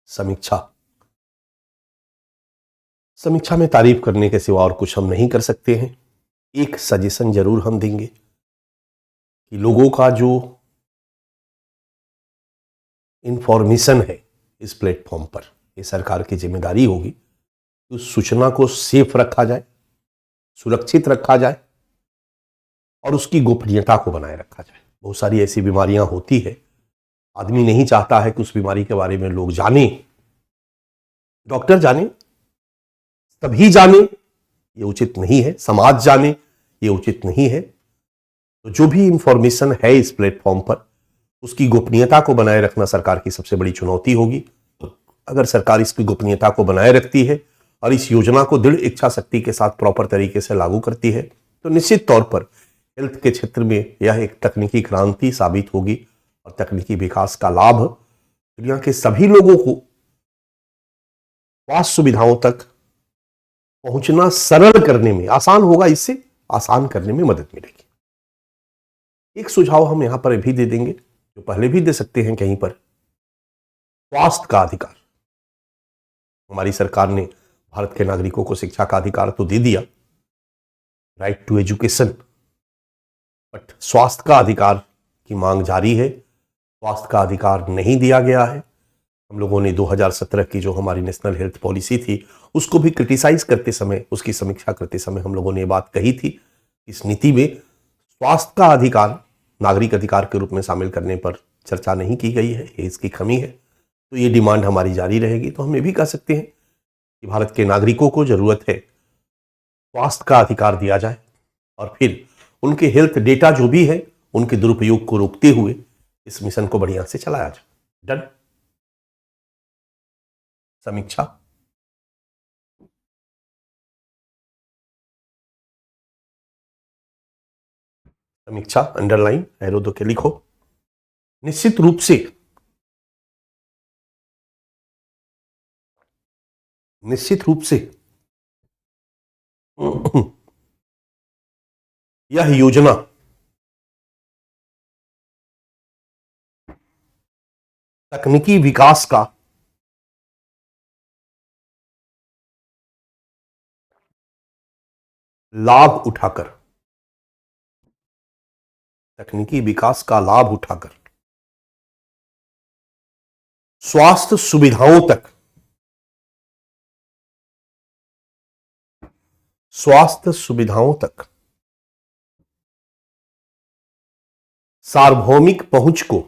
समीक्षा। समीक्षा में तारीफ करने के सिवा और कुछ हम नहीं कर सकते हैं। एक सजेशन जरूर हम देंगे कि लोगों का जो इंफॉर्मेशन है इस प्लेटफॉर्म पर, ये सरकार की जिम्मेदारी होगी कि उस सूचना को सेफ रखा जाए, सुरक्षित रखा जाए और उसकी गोपनीयता को बनाए रखा जाए। बहुत सारी ऐसी बीमारियां होती है, आदमी नहीं चाहता है कि उस बीमारी के बारे में लोग जाने, डॉक्टर जाने, सभी जाने, ये उचित नहीं है, समाज जाने, ये उचित नहीं है। तो जो भी इंफॉर्मेशन है इस प्लेटफॉर्म पर, उसकी गोपनीयता को बनाए रखना सरकार की सबसे बड़ी चुनौती होगी। अगर सरकार इसकी गोपनीयता को बनाए रखती है और इस योजना को दृढ़ इच्छा शक्ति के साथ प्रॉपर तरीके से लागू करती है, तो निश्चित तौर पर हेल्थ के क्षेत्र में यह एक तकनीकी क्रांति साबित होगी और तकनीकी विकास का लाभ दुनिया के सभी लोगों को स्वास्थ्य सुविधाओं तक पहुंचना सरल करने में आसान होगा, इससे आसान करने में मदद मिलेगी। एक सुझाव हम यहां पर भी दे देंगे, जो पहले भी दे सकते हैं कहीं पर। स्वास्थ्य का अधिकार, हमारी सरकार ने भारत के नागरिकों को शिक्षा का अधिकार तो दे दिया, राइट टू एजुकेशन, बट स्वास्थ्य का अधिकार की मांग जारी है। स्वास्थ्य का अधिकार नहीं दिया गया है। हम लोगों ने 2017 की जो हमारी नेशनल हेल्थ पॉलिसी थी, उसको भी क्रिटिसाइज करते समय, उसकी समीक्षा करते समय हम लोगों ने ये बात कही थी, इस नीति में स्वास्थ्य का अधिकार नागरिक अधिकार के रूप में शामिल करने पर चर्चा नहीं की गई है, ये इसकी कमी है। तो ये डिमांड हमारी जारी रहेगी। तो हम ये भी कह सकते हैं कि भारत के नागरिकों को जरूरत है स्वास्थ्य का अधिकार दिया जाए और फिर उनके हेल्थ डेटा जो भी है उनके दुरुपयोग को रोकते हुए इस मिशन को बढ़िया से चलाया जाए। डन। समीक्षा, समीक्षा अंडरलाइन एरो दो के लिखो। निश्चित रूप से, निश्चित रूप से यह योजना तकनीकी विकास का लाभ उठाकर, तकनीकी विकास का लाभ उठाकर स्वास्थ्य सुविधाओं तक, स्वास्थ्य सुविधाओं तक सार्वभौमिक पहुंच को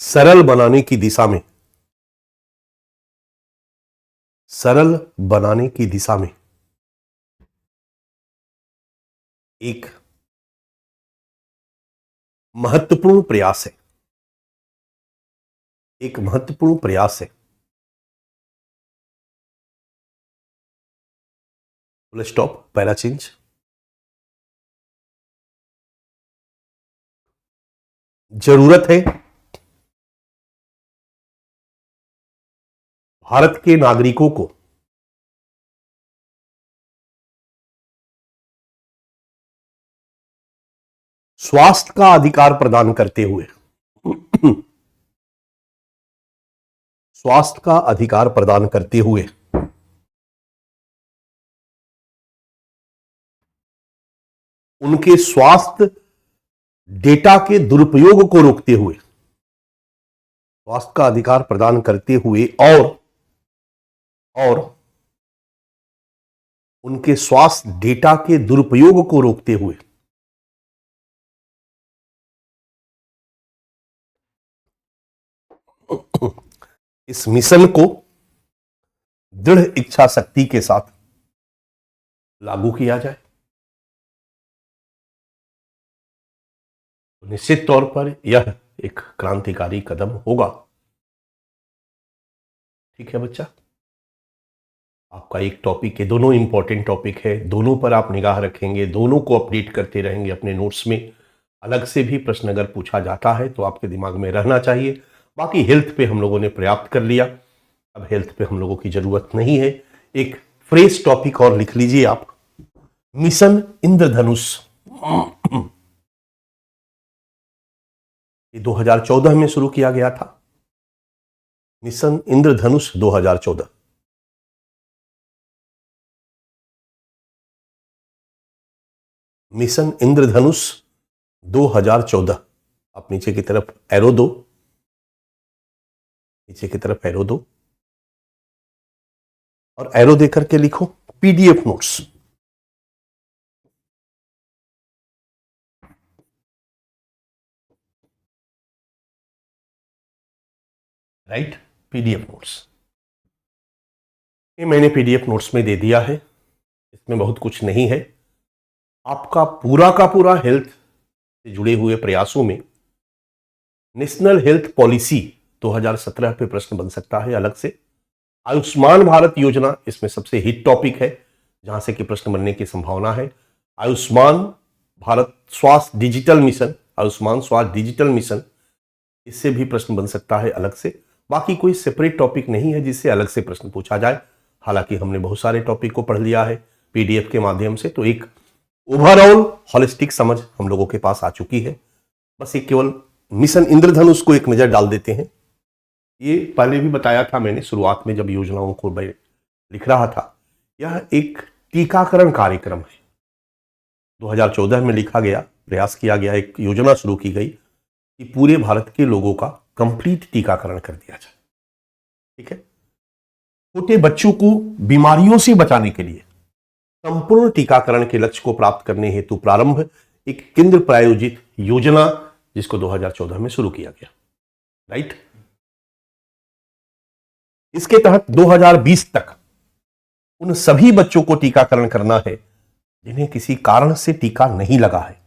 सरल बनाने की दिशा में, सरल बनाने की दिशा में एक महत्वपूर्ण प्रयास है, एक महत्वपूर्ण प्रयास है। Full stop, para change. जरूरत है भारत के नागरिकों को स्वास्थ्य का अधिकार प्रदान करते हुए, स्वास्थ्य का अधिकार प्रदान करते हुए उनके स्वास्थ्य डेटा के दुरुपयोग को रोकते हुए, स्वास्थ्य का अधिकार प्रदान करते हुए और उनके स्वास्थ्य डेटा के दुरुपयोग को रोकते हुए इस मिशन को दृढ़ इच्छा शक्ति के साथ लागू किया जाए। तो निश्चित तौर पर यह एक क्रांतिकारी कदम होगा। ठीक है बच्चा, आपका एक टॉपिक है, दोनों इंपॉर्टेंट टॉपिक है, दोनों पर आप निगाह रखेंगे, दोनों को अपडेट करते रहेंगे अपने नोट्स में। अलग से भी प्रश्न अगर पूछा जाता है तो आपके दिमाग में रहना चाहिए। बाकी हेल्थ पे हम लोगों ने पर्याप्त कर लिया, अब हेल्थ पे हम लोगों की जरूरत नहीं है। एक फ्रेश टॉपिक और लिख लीजिए आप, मिशन इंद्रधनुष। ये 2014 में शुरू किया गया था, मिशन इंद्रधनुष 2014। मिशन इंद्रधनुष 2014। आप नीचे की तरफ एरो दो, नीचे की तरफ एरो दो और एरो देकर के लिखो PDF notes. Right, PDF notes. ये मैंने पीडीएफ नोट्स में दे दिया है, इसमें बहुत कुछ नहीं है। आपका का पूरा हेल्थ से जुड़े हुए प्रयासों में नेशनल हेल्थ पॉलिसी 2017 पे प्रश्न बन सकता है अलग से। आयुष्मान भारत योजना इसमें सबसे हिट टॉपिक है, जहां से कि प्रश्न बनने की संभावना है। आयुष्मान भारत स्वास्थ्य डिजिटल मिशन, आयुष्मान स्वास्थ्य डिजिटल मिशन, इससे भी प्रश्न बन सकता है अलग से। बाकी कोई सेपरेट टॉपिक नहीं है जिससे अलग से प्रश्न पूछा जाए। हालांकि हमने बहुत सारे टॉपिक को पढ़ लिया है पीडीएफ के माध्यम से, तो एक ओवरऑल हॉलिस्टिक समझ हम लोगों के पास आ चुकी है। बस एक केवल मिशन इंद्रधनुष को एक नजर डाल देते हैं। ये पहले भी बताया था मैंने शुरुआत में जब योजनाओं को मैं लिख रहा था, यह एक टीकाकरण कार्यक्रम है। 2014 में लिखा गया, प्रयास किया गया, एक योजना शुरू की गई कि पूरे भारत के लोगों का कंप्लीट टीकाकरण कर दिया जाए। ठीक है, छोटे बच्चों को बीमारियों से बचाने के लिए संपूर्ण टीकाकरण के लक्ष्य को प्राप्त करने हेतु प्रारंभ एक केंद्र प्रायोजित योजना, जिसको 2014 में शुरू किया गया। राइट, इसके तहत 2020 तक उन सभी बच्चों को टीकाकरण करना है जिन्हें किसी कारण से टीका नहीं लगा है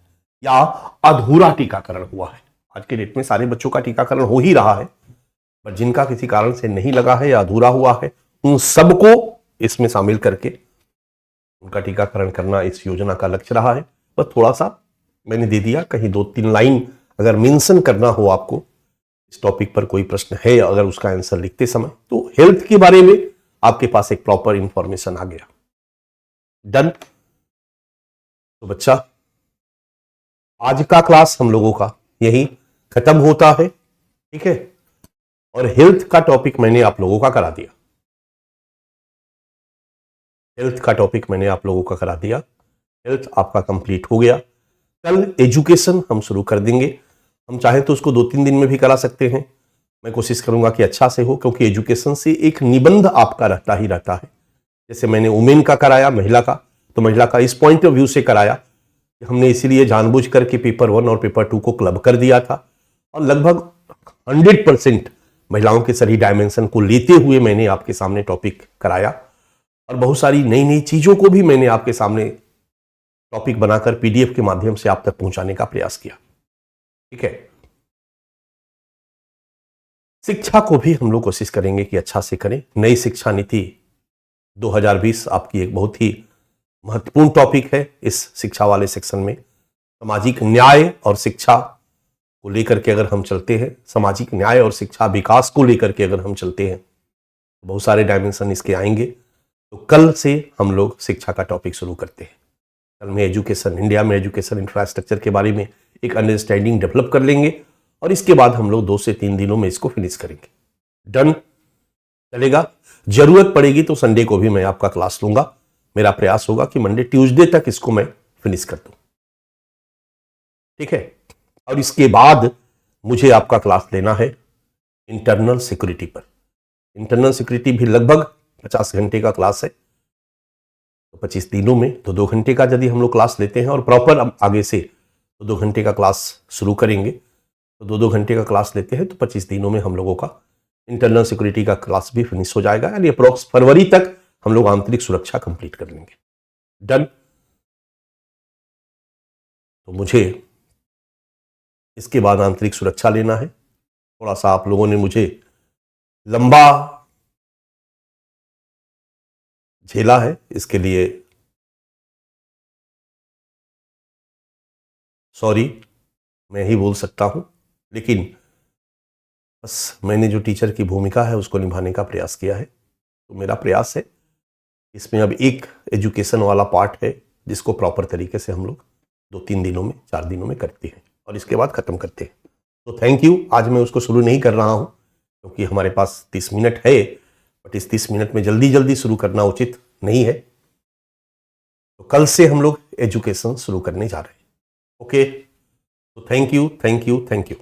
या अधूरा टीकाकरण हुआ है। आज के डेट में सारे बच्चों का टीकाकरण हो ही रहा है, पर जिनका किसी कारण से नहीं लगा है या अधूरा हुआ है, उन सबको इसमें शामिल करके उनका टीकाकरण करना इस योजना का लक्ष्य रहा है। बस थोड़ा सा मैंने दे दिया, कहीं 2-3 लाइन अगर मेंशन करना हो आपको, इस टॉपिक पर कोई प्रश्न है अगर उसका आंसर लिखते समय, तो हेल्थ के बारे में आपके पास एक प्रॉपर इंफॉर्मेशन आ गया। डन। तो बच्चा, आज का क्लास हम लोगों का यही खत्म होता है। ठीक है, और हेल्थ का टॉपिक मैंने आप लोगों का करा दिया, हेल्थ का टॉपिक मैंने आप लोगों का करा दिया, हेल्थ आपका कंप्लीट हो गया। कल एजुकेशन हम शुरू कर देंगे, हम चाहे तो उसको 2-3 दिन में भी करा सकते हैं। मैं कोशिश करूंगा कि अच्छा से हो, क्योंकि एजुकेशन से एक निबंध आपका रहता ही रहता है। जैसे मैंने वुमेन का कराया, महिला का, तो महिला का इस पॉइंट ऑफ व्यू से कराया, हमने इसीलिए जानबूझ करके पेपर 1 और पेपर 2 को क्लब कर दिया था, और लगभग 100% महिलाओं के सभी डायमेंशन को लेते हुए मैंने आपके सामने टॉपिक कराया, और बहुत सारी नई नई चीजों को भी मैंने आपके सामने टॉपिक बनाकर पीडीएफ के माध्यम से आप तक पहुंचाने का प्रयास किया। ठीक है, शिक्षा को भी हम लोग कोशिश करेंगे कि अच्छा से करें। नई शिक्षा नीति 2020 आपकी एक बहुत ही महत्वपूर्ण टॉपिक है। इस शिक्षा वाले सेक्शन में सामाजिक न्याय और शिक्षा को लेकर के अगर हम चलते हैं, सामाजिक न्याय और शिक्षा विकास को लेकर के अगर हम चलते हैं, तो बहुत सारे डायमेंशन इसके आएंगे। तो कल से हम लोग शिक्षा का टॉपिक शुरू करते हैं। कल में एजुकेशन, इंडिया में एजुकेशन इंफ्रास्ट्रक्चर के बारे में एक अंडरस्टैंडिंग डेवलप कर लेंगे, और इसके बाद हम लोग 2 से 3 दिनों में इसको फिनिश करेंगे। डन, चलेगा। जरूरत पड़ेगी तो संडे को भी मैं आपका क्लास लूंगा। मेरा प्रयास होगा कि मंडे ट्यूसडे तक इसको मैं फिनिश कर दूं। ठीक है, और इसके बाद मुझे आपका क्लास लेना है इंटरनल सिक्योरिटी पर। इंटरनल सिक्योरिटी भी लगभग 50 घंटे का क्लास है, तो 25 दिनों में तो 2 घंटे का यदि हम लोग क्लास लेते हैं, और प्रॉपर आगे से तो 2 घंटे का क्लास शुरू करेंगे, तो 2-2 घंटे का क्लास लेते हैं, तो 25 दिनों में हम लोगों का इंटरनल सिक्योरिटी का क्लास भी फिनिश हो जाएगा। यानी अप्रोक्स फरवरी तक हम लोग आंतरिक सुरक्षा कंप्लीट कर लेंगे। डन। तो मुझे इसके बाद आंतरिक सुरक्षा लेना है। थोड़ा सा आप लोगों ने मुझे लंबा झेला है, इसके लिए सॉरी। मैं ही बोल सकता हूं, लेकिन बस मैंने जो टीचर की भूमिका है उसको निभाने का प्रयास किया है। तो मेरा प्रयास है, इसमें अब एक एजुकेशन वाला पार्ट है जिसको प्रॉपर तरीके से हम लोग 2-3 दिनों में 4 दिनों में करते हैं और इसके बाद ख़त्म करते हैं। तो थैंक यू। आज मैं उसको शुरू नहीं कर रहा हूँ क्योंकि हमारे पास 30 मिनट है, बट इस 30 मिनट में जल्दी जल्दी शुरू करना उचित नहीं है। तो कल से हम लोग एजुकेशन शुरू करने जा रहे हैं। ओके, तो thank you, thank you, thank you.